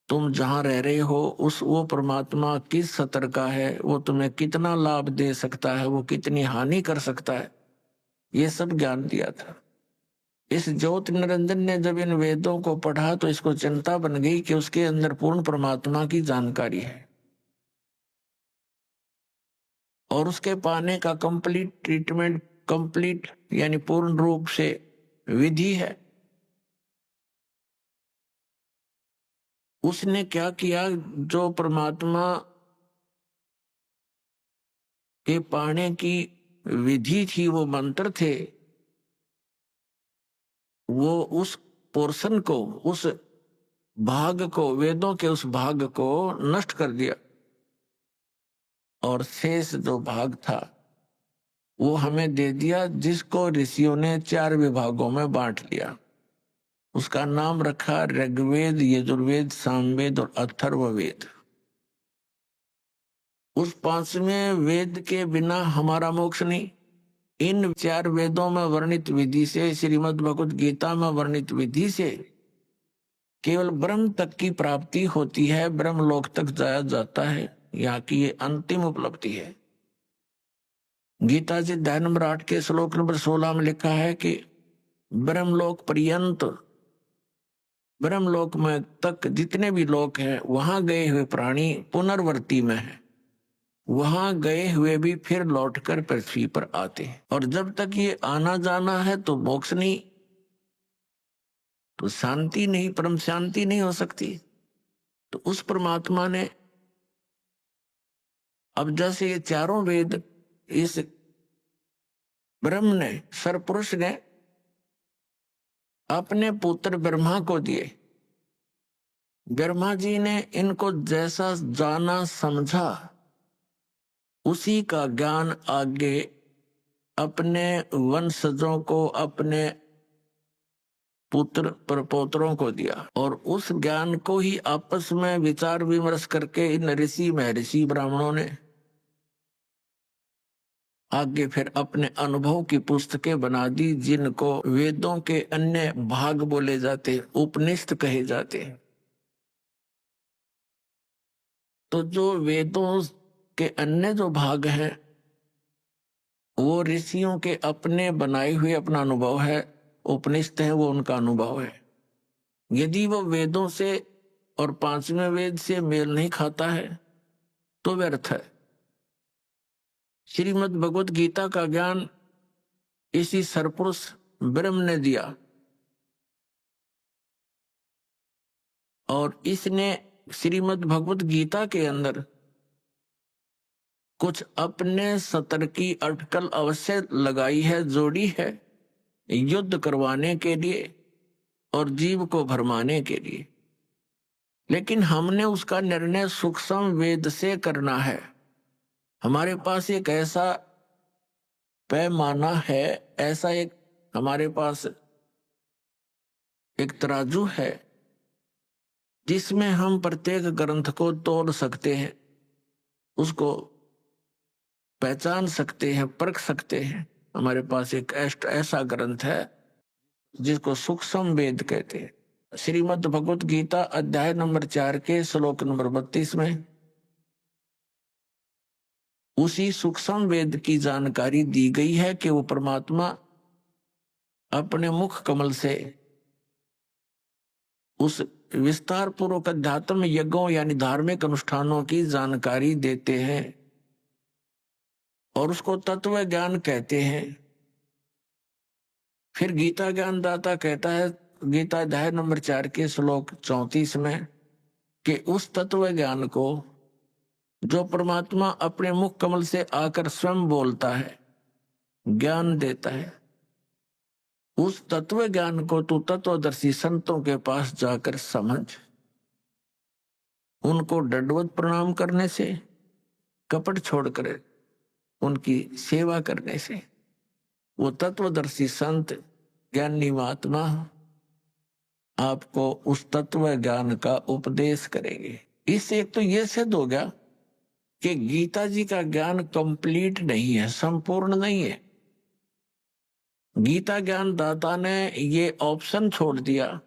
तुम जहां रह रहे हो उस वो परमात्मा किस स्तर का है, वो तुम्हें कितना लाभ दे सकता है, वो कितनी हानि कर सकता है, ये सब ज्ञान दिया था। इस ज्योति निरंजन ने जब इन वेदों को पढ़ा तो इसको चिंता बन गई कि उसके अंदर पूर्ण परमात्मा की जानकारी है और उसके पाने का कंप्लीट ट्रीटमेंट, कंप्लीट यानी पूर्ण रूप से विधि है। उसने क्या किया, जो परमात्मा के पाने की विधि थी, वो मंत्र थे, वो उस पोर्शन को, उस भाग को, वेदों के उस भाग को नष्ट कर दिया, और शेष जो भाग था वो हमें दे दिया, जिसको ऋषियों ने 4 विभागों में बांट लिया। उसका नाम रखा ऋग्वेद, यजुर्वेद, सामवेद और अथर्ववेद। उस 5वें वेद के बिना हमारा मोक्ष नहीं। इन 4 वेदों में वर्णित विधि से, श्रीमद् भगवत गीता में वर्णित विधि से केवल ब्रह्म तक की प्राप्ति होती है, ब्रह्म लोक तक जाया जाता है। यहाँ की ये अंतिम उपलब्धि है। गीता जी अध्याय नंबर 8 के श्लोक नंबर 16 में लिखा है कि ब्रह्मलोक पर्यंत, ब्रह्मलोक में तक जितने भी लोक हैं, वहां गए हुए प्राणी पुनर्वर्ती में है, वहां गए हुए भी फिर लौटकर पृथ्वी पर आते हैं। और जब तक ये आना जाना है तो मोक्ष नहीं, तो शांति नहीं, परम शांति नहीं हो सकती। तो उस परमात्मा ने, अब जैसे ये 4 वेद इस ब्रह्म ने, सरपुरुष ने अपने पुत्र ब्रह्मा को दिए। ब्रह्मा जी ने इनको जैसा जाना समझा, उसी का ज्ञान आगे अपने वंशजों को, अपने पुत्र प्रपोत्रों को दिया, और उस ज्ञान को ही आपस में विचार विमर्श करके इन ऋषि महर्षि ब्राह्मणों ने आगे फिर अपने अनुभव की पुस्तकें बना दी, जिनको वेदों के अन्य भाग बोले जाते, उपनिषद कहे जाते। तो जो वेदों के अन्य जो भाग हैं, वो ऋषियों के अपने बनाए हुए अपना अनुभव है, उपनिषद है वो उनका अनुभव है। यदि वो वेदों से और 5वें वेद से मेल नहीं खाता है तो व्यर्थ है। श्रीमद् भगवत गीता का ज्ञान इसी सरपुरुष ब्रह्म ने दिया, और इसने श्रीमद् भगवत गीता के अंदर कुछ अपने सतर की अटकल अवश्य लगाई है, जोड़ी है, युद्ध करवाने के लिए और जीव को भरमाने के लिए। लेकिन हमने उसका निर्णय सूक्ष्म वेद से करना है। हमारे पास एक ऐसा पैमाना है, ऐसा एक हमारे पास एक तराजू है, जिसमें हम प्रत्येक ग्रंथ को तोल सकते हैं, उसको पहचान सकते हैं, परख सकते हैं। हमारे पास एक ऐसा ग्रंथ है जिसको सूक्ष्म वेद कहते हैं। श्रीमद् भगवत गीता अध्याय नंबर 4 के श्लोक नंबर 32 में उसी सूक्ष्म वेद की जानकारी दी गई है कि वो परमात्मा अपने मुख कमल से उस विस्तार पूर्वक अध्यात्म यज्ञों यानी धार्मिक अनुष्ठानों की जानकारी देते हैं, और उसको तत्व ज्ञान कहते हैं। फिर गीता ज्ञान दाता कहता है गीता अध्याय नंबर 4 के श्लोक 34 में कि उस तत्व ज्ञान को जो परमात्मा अपने मुख कमल से आकर स्वयं बोलता है, ज्ञान देता है, उस तत्व ज्ञान को तू तत्वदर्शी संतों के पास जाकर समझ। उनको दंडवत प्रणाम करने से, कपट छोड़कर उनकी सेवा करने से वो तत्वदर्शी संत ज्ञानी महात्मा आपको उस तत्व ज्ञान का उपदेश करेंगे। इससे एक तो ये सिद्ध हो गया कि गीता जी का ज्ञान कंप्लीट नहीं है, संपूर्ण नहीं है। गीता ज्ञान दाता ने ये ऑप्शन छोड़ दिया,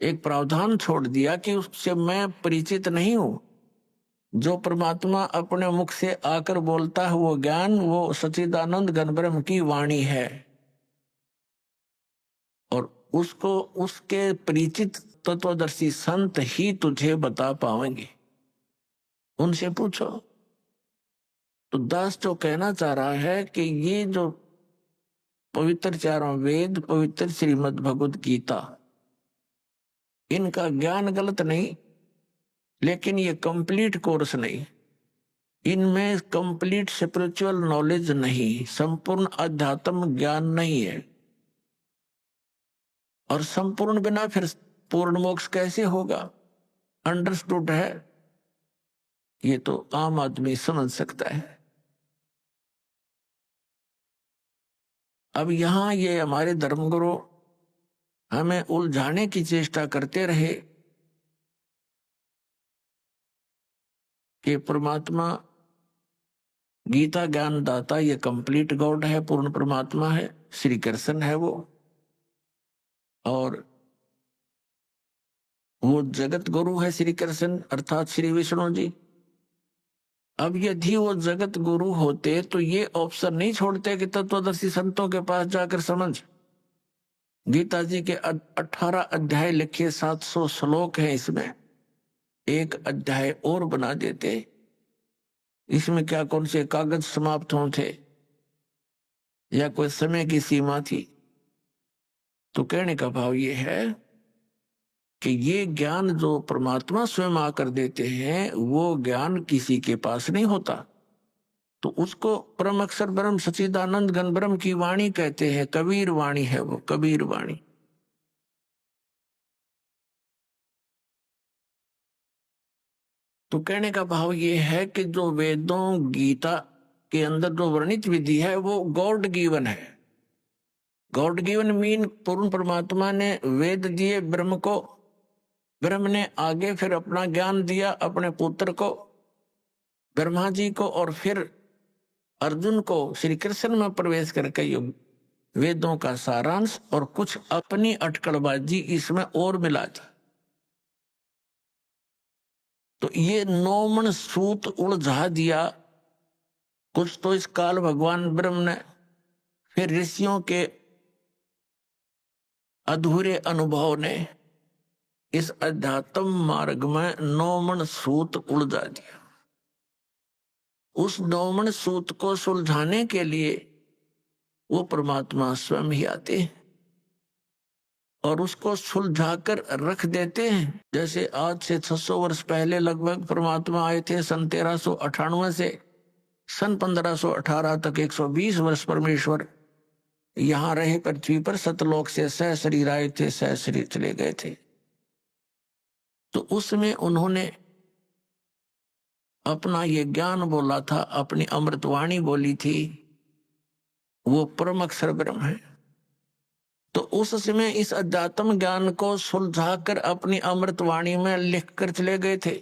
एक प्रावधान छोड़ दिया कि उससे मैं परिचित नहीं हूं। जो परमात्मा अपने मुख से आकर बोलता है वो ज्ञान, वो सच्चिदानंद घन ब्रह्म की वाणी है, और उसको उसके परिचित तत्वदर्शी संत ही तुझे बता पाएंगे। उनसे पूछो। तो दास जो कहना चाह रहा है कि ये जो पवित्र 4 वेद, पवित्र श्रीमद् भगवत गीता, इनका ज्ञान गलत नहीं, लेकिन ये कंप्लीट कोर्स नहीं, इनमें कंप्लीट स्पिरिचुअल नॉलेज नहीं, संपूर्ण अध्यात्म ज्ञान नहीं है। और संपूर्ण बिना फिर पूर्ण मोक्ष कैसे होगा? अंडरस्टूड है, ये तो आम आदमी समझ सकता है। अब यहां ये हमारे धर्मगुरु हमें उलझाने की चेष्टा करते रहे कि परमात्मा गीता ज्ञान दाता ये कंप्लीट गॉड है, पूर्ण परमात्मा है, श्री कृष्ण है वो, और वो जगत गुरु है श्री कृष्ण अर्थात श्री विष्णु जी। अब यदि वो जगत गुरु होते तो ये ऑप्शन नहीं छोड़ते कि तत्वदर्शी संतों के पास जाकर समझ। गीता जी के 18 अध्याय लिखे, 700 श्लोक हैं, इसमें एक अध्याय और बना देते। इसमें क्या कौन से कागज समाप्त हों थे या कोई समय की सीमा थी? तो कहने का भाव ये है कि ये ज्ञान जो परमात्मा स्वयं आकर देते हैं वो ज्ञान किसी के पास नहीं होता, तो उसको परम अक्षर ब्रह्म सच्चिदानंद घन ब्रह्म की वाणी कहते हैं। कबीर वाणी है वो, कबीर वाणी। तो कहने का भाव ये है कि जो वेदों गीता के अंदर जो वर्णित विधि है वो गॉड गिवन है। गॉड गिवन मीन पूर्ण परमात्मा ने वेद दिए ब्रह्म को, ब्रह्म ने आगे फिर अपना ज्ञान दिया अपने पुत्र को, ब्रह्मा जी को, और फिर अर्जुन को श्री कृष्ण में प्रवेश करके ये वेदों का सारांश और कुछ अपनी अटकलबाजी इसमें और मिला दी। तो ये 9 मन सूत उलझा दिया। कुछ तो इस काल भगवान ब्रह्म ने, फिर ऋषियों के अधूरे अनुभव ने इस अध्यात्म मार्ग में 9 मन सूत उलझा दिया। उस 9 मन सूत को सुलझाने के लिए वो परमात्मा स्वयं ही आते हैं और उसको सुलझाकर रख देते हैं। जैसे आज से 600 वर्ष पहले लगभग परमात्मा आए थे, सन 1398 से सन 1518 तक 120 वर्ष परमेश्वर यहां रहे पृथ्वी पर। सतलोक से सह शरीर आए थे, सह शरीर चले गए थे। तो उसमें उन्होंने अपना ये ज्ञान बोला था, अपनी अमृतवाणी बोली थी, वो परम अक्षर ब्रह्म है। तो उस समय इस अध्यात्म ज्ञान को सुलझाकर अपनी अमृतवाणी में लिखकर चले गए थे।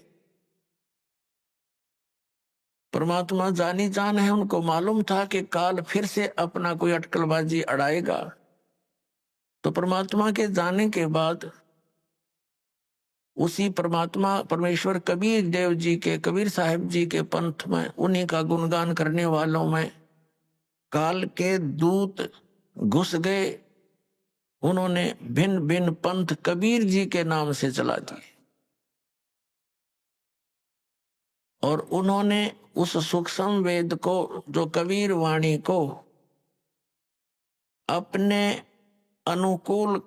परमात्मा जानी जान है, उनको मालूम था कि काल फिर से अपना कोई अटकलबाजी अड़ाएगा। तो परमात्मा के जाने के बाद उसी परमात्मा परमेश्वर कबीर देव जी के, कबीर साहिब जी के पंथ में, उन्हीं का गुणगान करने वालों में काल के दूत घुस गए। उन्होंने भिन्न भिन्न पंथ कबीर जी के नाम से चला दिए और उन्होंने उस सूक्ष्म वेद को, जो कबीर वाणी को, अपने अनुकूल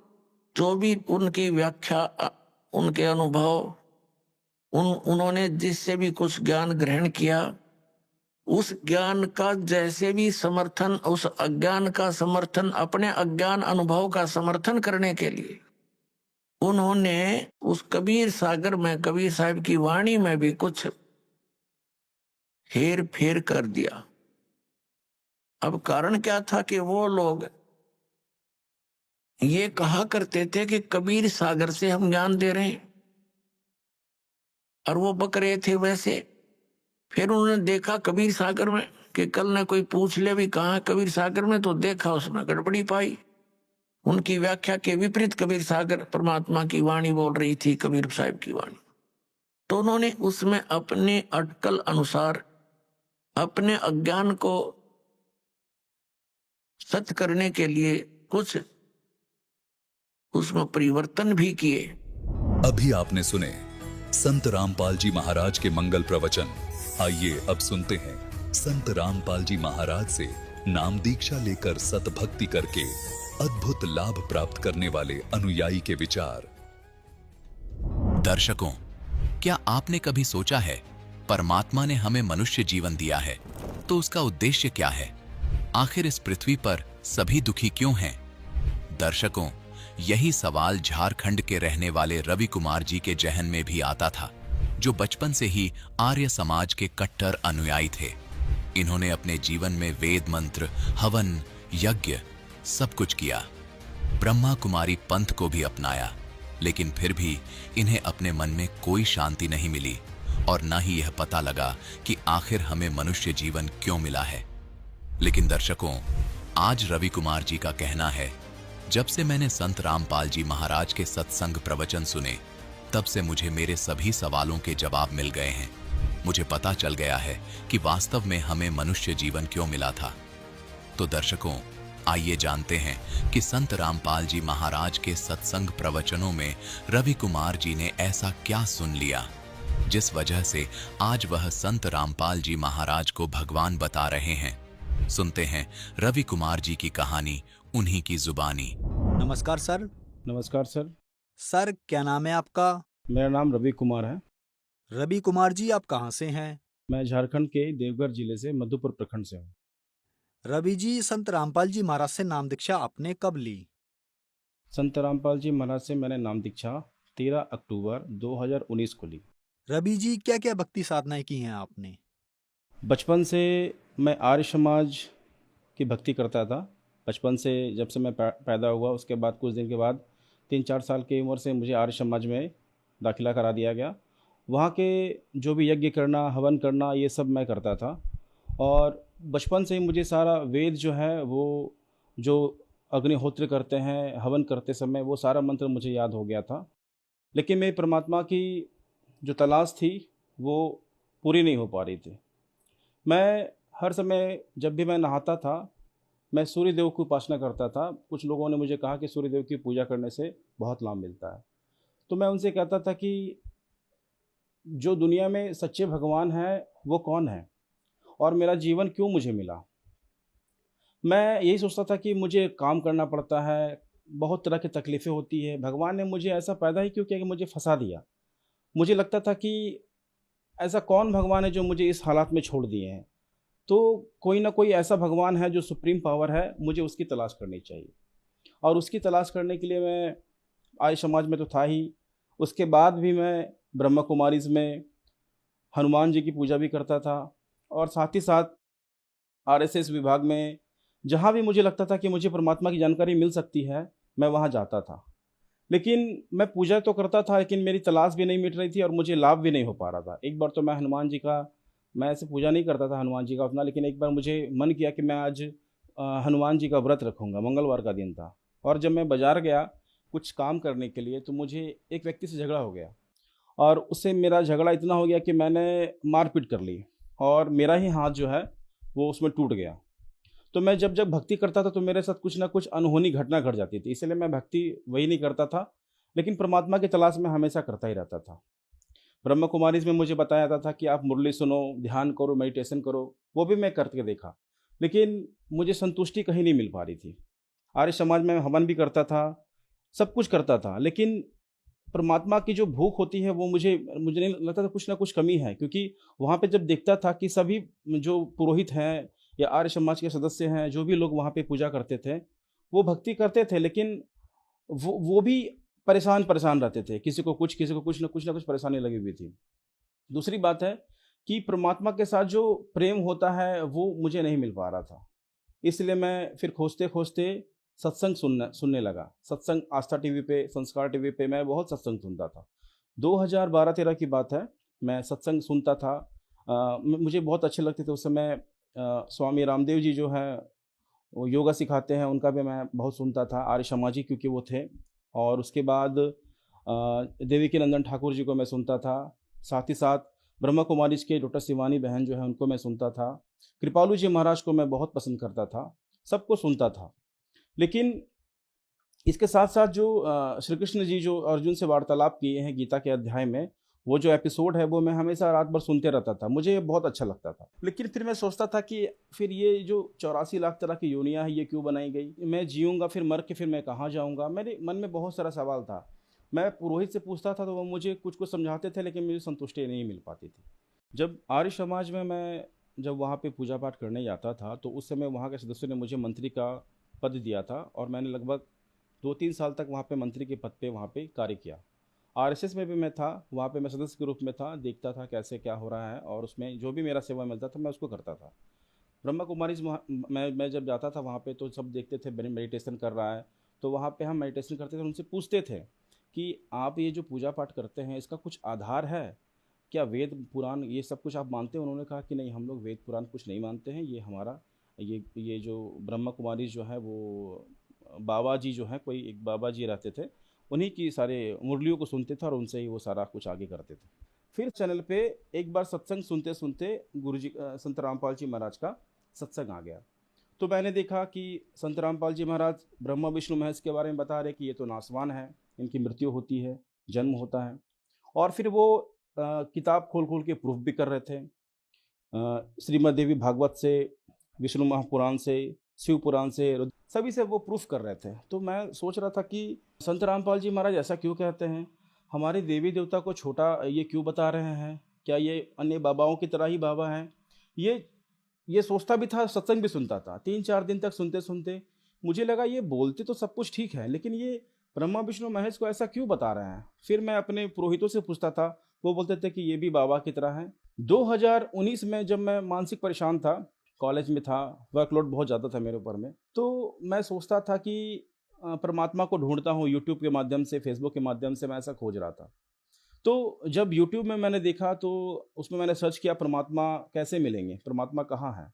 जो भी उनकी व्याख्या, उनके अनुभव, उन्होंने जिससे भी कुछ ज्ञान ग्रहण किया, उस ज्ञान का जैसे भी समर्थन, उस अज्ञान का समर्थन, अपने अज्ञान अनुभव का समर्थन करने के लिए उन्होंने उस कबीर सागर में, कबीर साहिब की वाणी में भी कुछ हेर फेर कर दिया। अब कारण क्या था कि वो लोग ये कहा करते थे कि कबीर सागर से हम ज्ञान दे रहे हैं, और वो बक रहे थे वैसे। फिर उन्होंने देखा कबीर सागर में कि कल ने कोई पूछ ले भी कहाँ कबीर सागर में, तो देखा उसमें गड़बड़ी पाई। उनकी व्याख्या के विपरीत कबीर सागर परमात्मा की वाणी बोल रही थी, कबीर साहिब की वाणी। तो उन्होंने उसमें अपने अटकल अनुसार अपने अज्ञान को सत्य करने के लिए कुछ उसमें परिवर्तन भी किए। अभी आपने सुने संत रामपाल जी महाराज के मंगल प्रवचन। आइए अब सुनते हैं संत रामपाल जी महाराज से नाम दीक्षा लेकर सतभक्ति करके अद्भुत लाभ प्राप्त करने वाले अनुयायी के विचार। दर्शकों, क्या आपने कभी सोचा है परमात्मा ने हमें मनुष्य जीवन दिया है तो उसका उद्देश्य क्या है? आखिर इस पृथ्वी पर सभी दुखी क्यों हैं? दर्शकों, यही सवाल झारखंड के रहने वाले रवि कुमार जी के जहन में भी आता था, जो बचपन से ही आर्य समाज के कट्टर अनुयायी थे। इन्होंने अपने जीवन में वेद मंत्र, हवन, यज्ञ सब कुछ किया, ब्रह्मा कुमारी पंथ को भी अपनाया, लेकिन फिर भी इन्हें अपने मन में कोई शांति नहीं मिली और न ही यह पता लगा कि आखिर हमें मनुष्य जीवन क्यों मिला है। लेकिन दर्शकों, आज रवि कुमार जी का कहना है, जब से मैंने संत रामपाल जी महाराज के सत्संग प्रवचन सुने, तब से मुझे मेरे सभी सवालों के जवाब मिल गए हैं। मुझे पता चल गया है कि वास्तव में हमें मनुष्य जीवन क्यों मिला था। तो दर्शकों, आइए जानते हैं कि संत रामपाल जी महाराज के सत्संग प्रवचनों में रवि कुमार जी ने ऐसा क्या सुन लिया, जिस वजह से आज वह संत रामपाल जी महाराज को भगवान बता रहे हैं। सुनते हैं रवि कुमार जी की कहानी, उन्हीं की जुबानी। नमस्कार सर। नमस्कार सर। सर, क्या नाम है आपका? मेरा नाम रवि कुमार है। रवि कुमार जी, आप कहाँ से हैं? मैं झारखंड के देवघर जिले से मधुपुर प्रखंड से हूँ। रवि जी, संत रामपाल जी महाराज से नाम दीक्षा आपने कब ली? संत रामपाल जी महाराज से मैंने नाम दीक्षा 13 अक्टूबर 2019 को ली। रवि जी, क्या क्या भक्ति साधनाएं की हैं आपने? बचपन से मैं आर्य समाज की भक्ति करता था। बचपन से जब से मैं पैदा हुआ, उसके बाद कुछ दिन के बाद 3-4 साल की उम्र से मुझे आर्य समाज में दाखिला करा दिया गया। वहाँ के जो भी यज्ञ करना, हवन करना, ये सब मैं करता था। और बचपन से ही मुझे सारा वेद जो है, वो जो अग्निहोत्र करते हैं, हवन करते समय, वो सारा मंत्र मुझे याद हो गया था। लेकिन मेरी परमात्मा की जो तलाश थी वो पूरी नहीं हो पा रही थी। मैं हर समय जब भी मैं नहाता था, मैं सूर्य देव की उपासना करता था। कुछ लोगों ने मुझे कहा कि सूर्य देव की पूजा करने से बहुत लाभ मिलता है। तो मैं उनसे कहता था कि जो दुनिया में सच्चे भगवान हैं वो कौन है और मेरा जीवन क्यों मुझे मिला। मैं यही सोचता था कि मुझे काम करना पड़ता है, बहुत तरह की तकलीफ़ें होती है, भगवान ने मुझे ऐसा पैदा ही क्यों किया कि मुझे फंसा दिया। मुझे लगता था कि ऐसा कौन भगवान है जो मुझे इस हालात में छोड़ दिए हैं। तो कोई ना कोई ऐसा भगवान है जो सुप्रीम पावर है, मुझे उसकी तलाश करनी चाहिए। और उसकी तलाश करने के लिए मैं आर्य समाज में तो था ही, उसके बाद भी मैं ब्रह्मा कुमारीज़ में हनुमान जी की पूजा भी करता था। और साथ ही साथ आरएसएस विभाग में जहाँ भी मुझे लगता था कि मुझे परमात्मा की जानकारी मिल सकती है, मैं वहाँ जाता था। लेकिन मैं पूजा तो करता था, लेकिन मेरी तलाश भी नहीं मिट रही थी और मुझे लाभ भी नहीं हो पा रहा था। एक बार तो मैं ऐसे पूजा नहीं करता था हनुमान जी का अपना, लेकिन एक बार मुझे मन किया कि मैं आज हनुमान जी का व्रत रखूँगा। मंगलवार का दिन था और जब मैं बाज़ार गया कुछ काम करने के लिए, तो मुझे एक व्यक्ति से झगड़ा हो गया और उससे मेरा झगड़ा इतना हो गया कि मैंने मारपीट कर ली और मेरा ही हाथ जो है वो उसमें टूट गया। तो मैं जब भक्ति करता था तो मेरे साथ कुछ ना कुछ अनहोनी घटना घट जाती थी, इसलिए मैं भक्ति वही नहीं करता था, लेकिन परमात्मा की तलाश में हमेशा करता ही रहता था। ब्रह्मा कुमारीज़ में मुझे बताया जाता था कि आप मुरली सुनो, ध्यान करो, मेडिटेशन करो, वो भी मैं करके देखा, लेकिन मुझे संतुष्टि कहीं नहीं मिल पा रही थी। आर्य समाज में हवन भी करता था, सब कुछ करता था, लेकिन परमात्मा की जो भूख होती है वो मुझे नहीं लगता था, कुछ ना कुछ कमी है। क्योंकि वहाँ पे जब देखता था कि सभी जो पुरोहित हैं या आर्य समाज के सदस्य हैं, जो भी लोग वहाँ पे पूजा करते थे, वो भक्ति करते थे, लेकिन वो भी परेशान रहते थे। किसी को कुछ ना कुछ परेशानी लगी हुई थी। दूसरी बात है कि परमात्मा के साथ जो प्रेम होता है वो मुझे नहीं मिल पा रहा था। इसलिए मैं फिर खोजते सत्संग सुनने लगा। सत्संग आस्था टीवी पे, संस्कार टीवी पे मैं बहुत सत्संग सुनता था। 2012-13 की बात है, मैं सत्संग सुनता था। मुझे बहुत अच्छे लगते थे उस समय। स्वामी रामदेव जी जो हैं वो योगा सिखाते हैं, उनका भी मैं बहुत सुनता था, आर्य समाजी क्योंकि वो थे। और उसके बाद देवी नंदन ठाकुर जी को मैं सुनता था। साथ ही साथ ब्रह्मा कुमारीज़ के डॉक्टर शिवानी बहन जो है उनको मैं सुनता था। कृपालु जी महाराज को मैं बहुत पसंद करता था, सबको सुनता था। लेकिन इसके साथ साथ जो श्री कृष्ण जी जो अर्जुन से वार्तालाप किए हैं गीता के अध्याय में, वो जो एपिसोड है वो मैं हमेशा रात भर सुनते रहता था, मुझे बहुत अच्छा लगता था। लेकिन फिर मैं सोचता था कि फिर ये जो 84 लाख तरह की योनियाँ हैं ये क्यों बनाई गई, मैं जीऊँगा फिर मर के फिर मैं कहाँ जाऊँगा। मेरे मन में बहुत सारा सवाल था। मैं पुरोहित से पूछता था तो वो मुझे कुछ कुछ समझाते थे, लेकिन मुझे संतुष्टि नहीं मिल पाती थी। जब आर्य समाज में मैं जब वहाँ पे पूजा पाठ करने जाता था तो उस समय वहाँ के सदस्यों ने मुझे मंत्री का पद दिया था और मैंने लगभग 2-3 साल तक वहाँ पे मंत्री के पद पे वहाँ पे कार्य किया। आरएसएस में भी मैं था, वहाँ पे मैं सदस्य के रूप में था, देखता था कैसे क्या हो रहा है और उसमें जो भी मेरा सेवा मिलता था मैं उसको करता था। ब्रह्मा कुमारीज मैं जब जाता था वहाँ पे तो सब देखते थे मेडिटेशन कर रहा है, तो वहाँ पे हम मेडिटेशन करते थे, उनसे पूछते थे कि आप ये जो पूजा पाठ करते हैं इसका कुछ आधार है क्या, वेद पुराण ये सब कुछ आप मानते हैं? उन्होंने कहा कि नहीं, हम लोग वेद पुराण कुछ नहीं मानते हैं, ये हमारा ये जो ब्रह्मा कुमारी जो है वो बाबा जी जो है, कोई एक बाबा जी रहते थे, उन्हीं की सारे मुरलियों को सुनते थे और उनसे ही वो सारा कुछ आगे करते थे। फिर चैनल पे एक बार सत्संग सुनते सुनते गुरु जी संत रामपाल जी महाराज का सत्संग आ गया, तो मैंने देखा कि संत रामपाल जी महाराज ब्रह्मा विष्णु महेश के बारे में बता रहे कि ये तो नासवान है, इनकी मृत्यु होती है, जन्म होता है। और फिर वो किताब खोल खोल के प्रूफ भी कर रहे थे, श्रीमद् देवी भागवत से, विष्णु महापुराण से, शिव पुराण से, सभी से वो प्रूफ कर रहे थे। तो मैं सोच रहा था कि संत रामपाल जी महाराज ऐसा क्यों कहते हैं, हमारे देवी देवता को छोटा ये क्यों बता रहे हैं, क्या ये अन्य बाबाओं की तरह ही बाबा हैं? ये सोचता भी था, सत्संग भी सुनता था। 3-4 दिन तक सुनते सुनते मुझे लगा ये बोलते तो सब कुछ ठीक है, लेकिन ये ब्रह्मा विष्णु महेश को ऐसा क्यों बता रहे हैं? फिर मैं अपने पुरोहितों से पूछता था, वो बोलते थे कि ये भी बाबा की तरह हैं। 2019 में जब मैं मानसिक परेशान था, कॉलेज में था, वर्कलोड बहुत ज़्यादा था मेरे ऊपर में, तो मैं सोचता था कि परमात्मा को ढूंढता हूँ यूट्यूब के माध्यम से, फेसबुक के माध्यम से, मैं ऐसा खोज रहा था। तो जब यूट्यूब में मैंने देखा तो उसमें मैंने सर्च किया परमात्मा कैसे मिलेंगे, परमात्मा कहाँ है,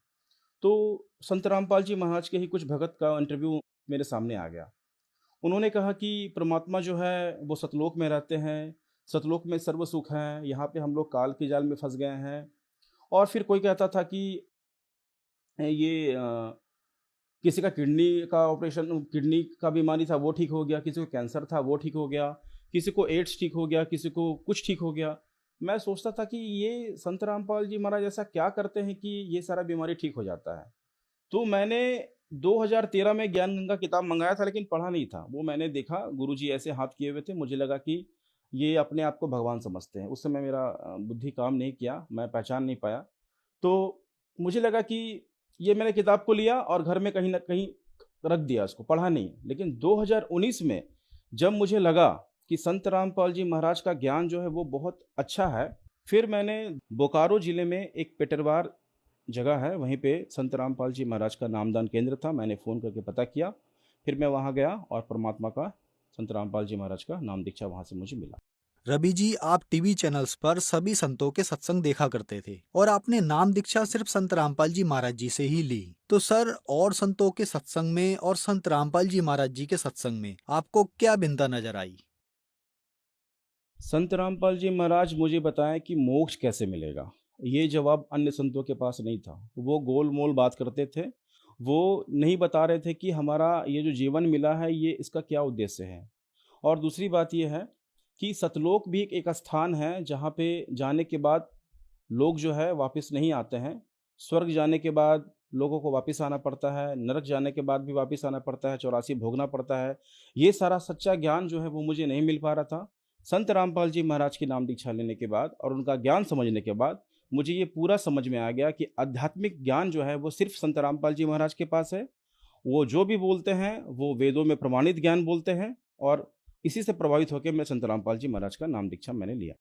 तो संत रामपाल जी महाराज के ही कुछ भगत का इंटरव्यू मेरे सामने आ गया। उन्होंने कहा कि परमात्मा जो है वो सतलोक में रहते हैं, सतलोक में सर्व सुख है, यहाँ पे हम लोग काल की जाल में फंस गए हैं। और फिर कोई कहता था कि ये किसी का किडनी का ऑपरेशन, किडनी का बीमारी था वो ठीक हो गया, किसी को कैंसर था वो ठीक हो गया, किसी को एड्स ठीक हो गया, किसी को कुछ ठीक हो गया। मैं सोचता था कि ये संत रामपाल जी महाराज ऐसा क्या करते हैं कि ये सारा बीमारी ठीक हो जाता है। तो मैंने 2013 में ज्ञान गंगा किताब मंगाया था, लेकिन पढ़ा नहीं था। वो मैंने देखा गुरुजी ऐसे हाथ किए हुए थे, मुझे लगा कि ये अपने आप को भगवान समझते हैं। उस समय मेरा बुद्धि काम नहीं किया, मैं पहचान नहीं पाया। तो मुझे लगा कि ये मैंने किताब को लिया और घर में कहीं ना कहीं रख दिया, उसको पढ़ा नहीं। लेकिन 2019 में जब मुझे लगा कि संत रामपाल जी महाराज का ज्ञान जो है वो बहुत अच्छा है, फिर मैंने बोकारो जिले में एक पेटरवार जगह है, वहीं पे संत रामपाल जी महाराज का नामदान केंद्र था, मैंने फ़ोन करके पता किया। फिर मैं वहाँ गया और परमात्मा का, संत रामपाल जी महाराज का नाम दीक्षा वहाँ से मुझे मिला। रवि जी, आप टीवी चैनल्स पर सभी संतों के सत्संग देखा करते थे और आपने नाम दीक्षा सिर्फ संत रामपाल जी महाराज जी से ही ली। तो सर, और संतों के सत्संग में और संत रामपाल जी महाराज जी के सत्संग में आपको क्या भिन्नता नजर आई? संत रामपाल जी महाराज मुझे बताएं कि मोक्ष कैसे मिलेगा, ये जवाब अन्य संतों के पास नहीं था। वो गोल मोल बात करते थे, वो नहीं बता रहे थे कि हमारा ये जो जीवन मिला है ये इसका क्या उद्देश्य है। और दूसरी बात ये है कि सतलोक भी एक स्थान है जहाँ पे जाने के बाद लोग जो है वापस नहीं आते हैं। स्वर्ग जाने के बाद लोगों को वापस आना पड़ता है, नरक जाने के बाद भी वापस आना पड़ता है, 84 भोगना पड़ता है। ये सारा सच्चा ज्ञान जो है वो मुझे नहीं मिल पा रहा था। संत रामपाल जी महाराज की नाम दीक्षा लेने के बाद और उनका ज्ञान समझने के बाद मुझे ये पूरा समझ में आ गया कि आध्यात्मिक ज्ञान जो है वो सिर्फ संत रामपाल जी महाराज के पास है। वो जो भी बोलते हैं वो वेदों में प्रमाणित ज्ञान बोलते हैं, और इसी से प्रभावित होकर मैं संत रामपाल जी महाराज का नाम दीक्षा मैंने लिया।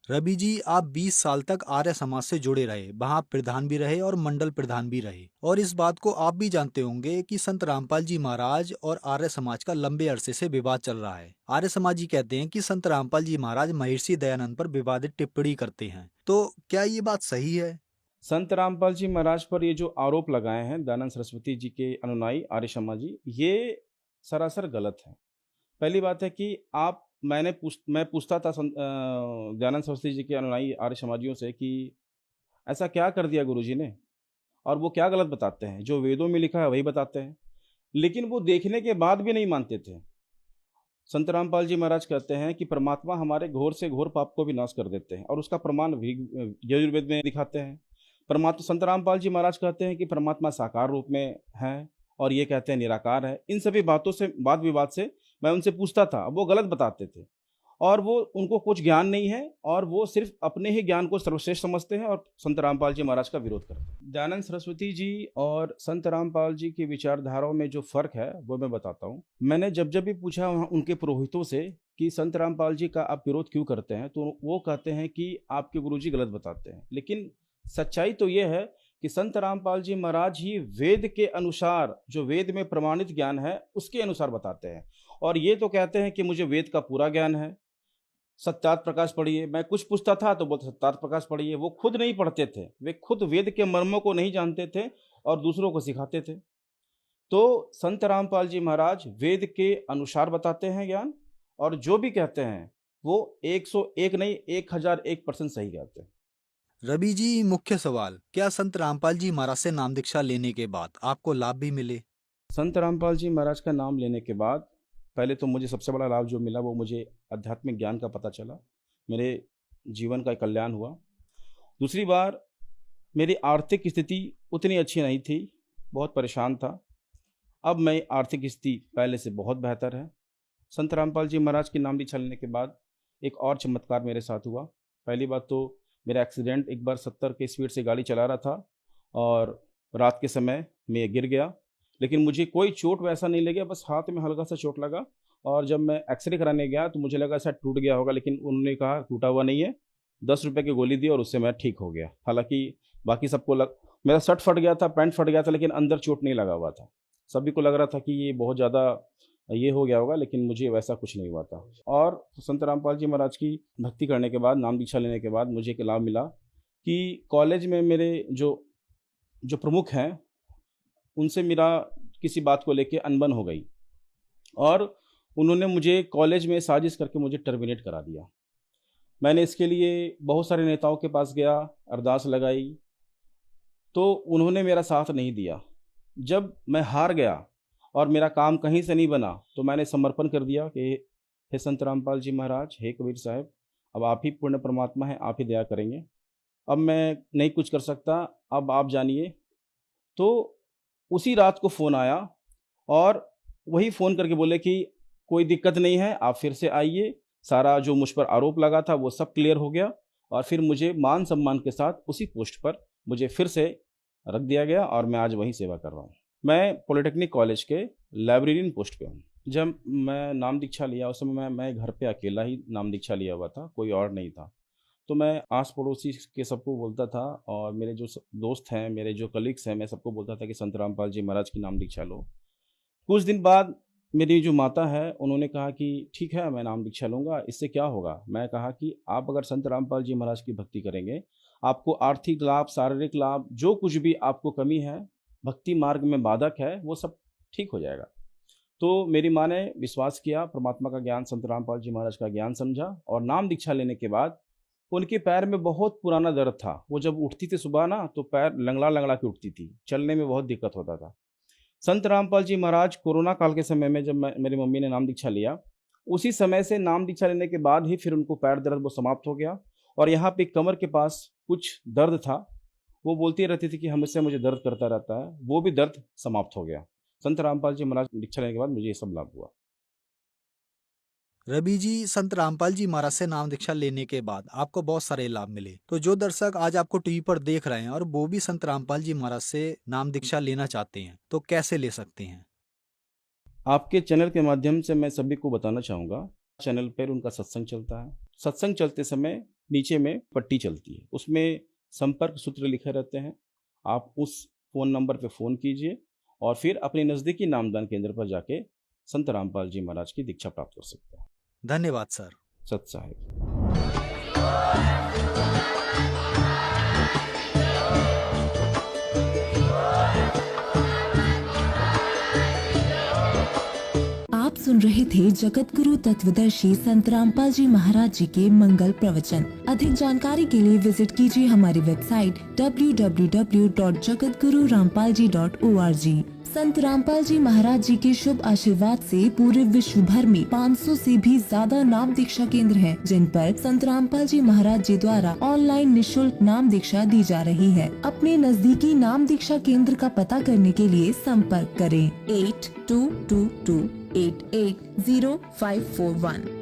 रवि जी, आप 20 साल तक आर्य समाज से जुड़े रहे, वहाँ प्रधान भी रहे और मंडल प्रधान भी रहे, और इस बात को आप भी जानते होंगे कि संत रामपाल जी महाराज और आर्य समाज का लंबे अरसे से विवाद चल रहा है। आर्य समाजी कहते हैं कि संत रामपाल जी महाराज महर्षि दयानंद पर विवादित टिप्पणी करते हैं, तो क्या ये बात सही है? संत रामपाल जी महाराज पर ये जो आरोप लगाए हैं दयानंद सरस्वती जी के अनुयायी आर्य समाजी, ये सरासर गलत है। पहली बात है कि मैं पूछता था दयानंद सरस्वती जी के अनुयायी आर्य समाजियों से कि ऐसा क्या कर दिया गुरुजी ने, और वो क्या गलत बताते हैं, जो वेदों में लिखा है वही बताते हैं। लेकिन वो देखने के बाद भी नहीं मानते थे। संत रामपाल जी महाराज कहते हैं कि परमात्मा हमारे घोर से घोर पाप को भी नाश कर देते हैं, और उसका प्रमाण यजुर्वेद में दिखाते हैं। संत रामपाल जी महाराज कहते हैं कि परमात्मा साकार रूप में है, और ये कहते हैं निराकार है। इन सभी बातों से, वाद विवाद से मैं उनसे पूछता था, वो गलत बताते थे और वो उनको कुछ ज्ञान नहीं है और वो सिर्फ अपने ही ज्ञान को सर्वश्रेष्ठ समझते हैं और संत रामपाल जी महाराज का विरोध करते हैं। दयानंद सरस्वती जी और संत रामपाल जी की विचारधाराओं में जो फर्क है वो मैं बताता हूँ। मैंने जब जब भी पूछा उनके पुरोहितों से कि संत रामपाल जी का आप विरोध क्यों करते हैं, तो वो कहते हैं कि आपके गुरुजी गलत बताते हैं। लेकिन सच्चाई तो ये है कि संत रामपाल जी महाराज ही वेद के अनुसार, जो वेद में प्रमाणित ज्ञान है उसके अनुसार बताते हैं। और ये तो कहते हैं कि मुझे वेद का पूरा ज्ञान है, सत्यार्थ प्रकाश पढ़िए। मैं कुछ पूछता था तो बोलते सत्यार्थ प्रकाश पढ़िए। वो खुद नहीं पढ़ते थे, वे खुद वेद के मर्मों को नहीं जानते थे और दूसरों को सिखाते थे। तो संत रामपाल जी महाराज वेद के अनुसार बताते हैं ज्ञान, और जो भी कहते हैं वो 101 नहीं 1001% सही कहते हैं। रवि जी, मुख्य सवाल, क्या संत रामपाल जी महाराज से नाम दीक्षा लेने के बाद आपको लाभ भी मिले? संत रामपाल जी महाराज का नाम लेने के बाद पहले तो मुझे सबसे बड़ा लाभ जो मिला वो मुझे आध्यात्मिक ज्ञान का पता चला, मेरे जीवन का कल्याण हुआ। दूसरी बार मेरी आर्थिक स्थिति उतनी अच्छी नहीं थी, बहुत परेशान था। अब मैं आर्थिक स्थिति पहले से बहुत बेहतर है। संत रामपाल जी महाराज की नाम दीक्षा लेने के बाद एक और चमत्कार मेरे साथ हुआ। पहली बात तो मेरा एक्सीडेंट, एक बार 70 के स्पीड से गाड़ी चला रहा था और रात के समय मैं गिर गया, लेकिन मुझे कोई चोट वैसा नहीं लगा, बस हाथ में हल्का सा चोट लगा। और जब मैं एक्सरे कराने गया तो मुझे लगा शायद टूट गया होगा, लेकिन उन्होंने कहा टूटा हुआ नहीं है। 10 रुपये की गोली दी और उससे मैं ठीक हो गया। हालांकि बाकी सबको मेरा शर्ट फट गया था, पैंट फट गया था, लेकिन अंदर चोट नहीं लगा हुआ था। सभी को लग रहा था कि ये बहुत ज़्यादा ये हो गया होगा, लेकिन मुझे वैसा कुछ नहीं हुआ था। और संत रामपाल जी महाराज की भक्ति करने के बाद, नाम दीक्षा लेने के बाद मुझे एक लाभ मिला कि कॉलेज में मेरे जो प्रमुख हैं उनसे मेरा किसी बात को लेके अनबन हो गई और उन्होंने मुझे कॉलेज में साजिश करके मुझे टर्मिनेट करा दिया। मैंने इसके लिए बहुत सारे नेताओं के पास गया, अरदास लगाई, तो उन्होंने मेरा साथ नहीं दिया। जब मैं हार गया और मेरा काम कहीं से नहीं बना तो मैंने समर्पण कर दिया कि हे संत रामपाल जी महाराज, हे कबीर साहब, अब आप ही पूर्ण परमात्मा हैं, आप ही दया करेंगे, अब मैं नहीं कुछ कर सकता, अब आप जानिए। तो उसी रात को फ़ोन आया और वही फ़ोन करके बोले कि कोई दिक्कत नहीं है, आप फिर से आइए, सारा जो मुझ पर आरोप लगा था वो सब क्लियर हो गया। और फिर मुझे मान सम्मान के साथ उसी पोस्ट पर मुझे फिर से रख दिया गया और मैं आज वहीं सेवा कर रहा हूँ। मैं पॉलिटेक्निक कॉलेज के लाइब्रेरियन पोस्ट पे हूँ। जब मैं नाम दीक्षा लिया उस समय मैं घर पे अकेला ही नाम दीक्षा लिया हुआ था, कोई और नहीं था। तो मैं आस पड़ोसी के सबको बोलता था और मेरे जो दोस्त हैं, मेरे जो कलीग्स हैं, मैं सबको बोलता था कि संत रामपाल जी महाराज की नाम दीक्षा लो। कुछ दिन बाद मेरी जो माता है उन्होंने कहा कि ठीक है, मैं नाम दीक्षा लूँगा, इससे क्या होगा। मैं कहा कि आप अगर संत रामपाल जी महाराज की भक्ति करेंगे, आपको आर्थिक लाभ, शारीरिक लाभ, जो कुछ भी आपको कमी है, भक्ति मार्ग में बाधक है, वो सब ठीक हो जाएगा। तो मेरी माँ ने विश्वास किया, परमात्मा का ज्ञान, संत रामपाल जी महाराज का ज्ञान समझा और नाम दीक्षा लेने के बाद उनके पैर में बहुत पुराना दर्द था। वो जब उठती थी सुबह ना तो पैर लंगड़ा लंगड़ा के उठती थी, चलने में बहुत दिक्कत होता था। संत रामपाल जी महाराज कोरोना काल के समय में जब मेरी मम्मी ने नाम दीक्षा लिया, उसी समय से नाम दीक्षा लेने के बाद ही फिर उनको पैर दर्द वो समाप्त हो गया। और यहाँ पे कमर के पास कुछ दर्द था, वो बोलती रहती थी कि हमेशा मुझे दर्द करता रहता है, वो भी दर्द समाप्त हो गया। संत रामपाल जी महाराज दीक्षा लेने के बाद मुझे ये सब लाभ हुआ। रवि जी, संत रामपाल जी महाराज से नाम दीक्षा लेने के बाद आपको बहुत सारे लाभ मिले, तो जो दर्शक आज आपको टीवी पर देख रहे हैं और वो भी संत रामपाल जी महाराज से नाम दीक्षा लेना चाहते हैं तो कैसे ले सकते हैं? आपके चैनल के माध्यम से मैं सभी को बताना चाहूँगा, चैनल पर उनका सत्संग चलता है। सत्संग चलते समय नीचे में पट्टी चलती है, उसमें संपर्क सूत्र लिखे रहते हैं। आप उस फ़ोन नंबर पर फ़ोन कीजिए और फिर अपने नज़दीकी नामदान केंद्र पर जाके संत रामपाल जी महाराज की दीक्षा प्राप्त कर सकते हैं। धन्यवाद सर। सत साहिब। आप सुन रहे थे जगत गुरु तत्वदर्शी संत रामपाल जी महाराज जी के मंगल प्रवचन। अधिक जानकारी के लिए विजिट कीजिए हमारी वेबसाइट www.jagatgururampalji.org। संत रामपाल जी महाराज जी के शुभ आशीर्वाद से पूरे विश्व भर में 500 से भी ज्यादा नाम दीक्षा केंद्र हैं, जिन पर संत रामपाल जी महाराज जी द्वारा ऑनलाइन निशुल्क नाम दीक्षा दी जा रही है। अपने नजदीकी नाम दीक्षा केंद्र का पता करने के लिए संपर्क करें 8222 880541।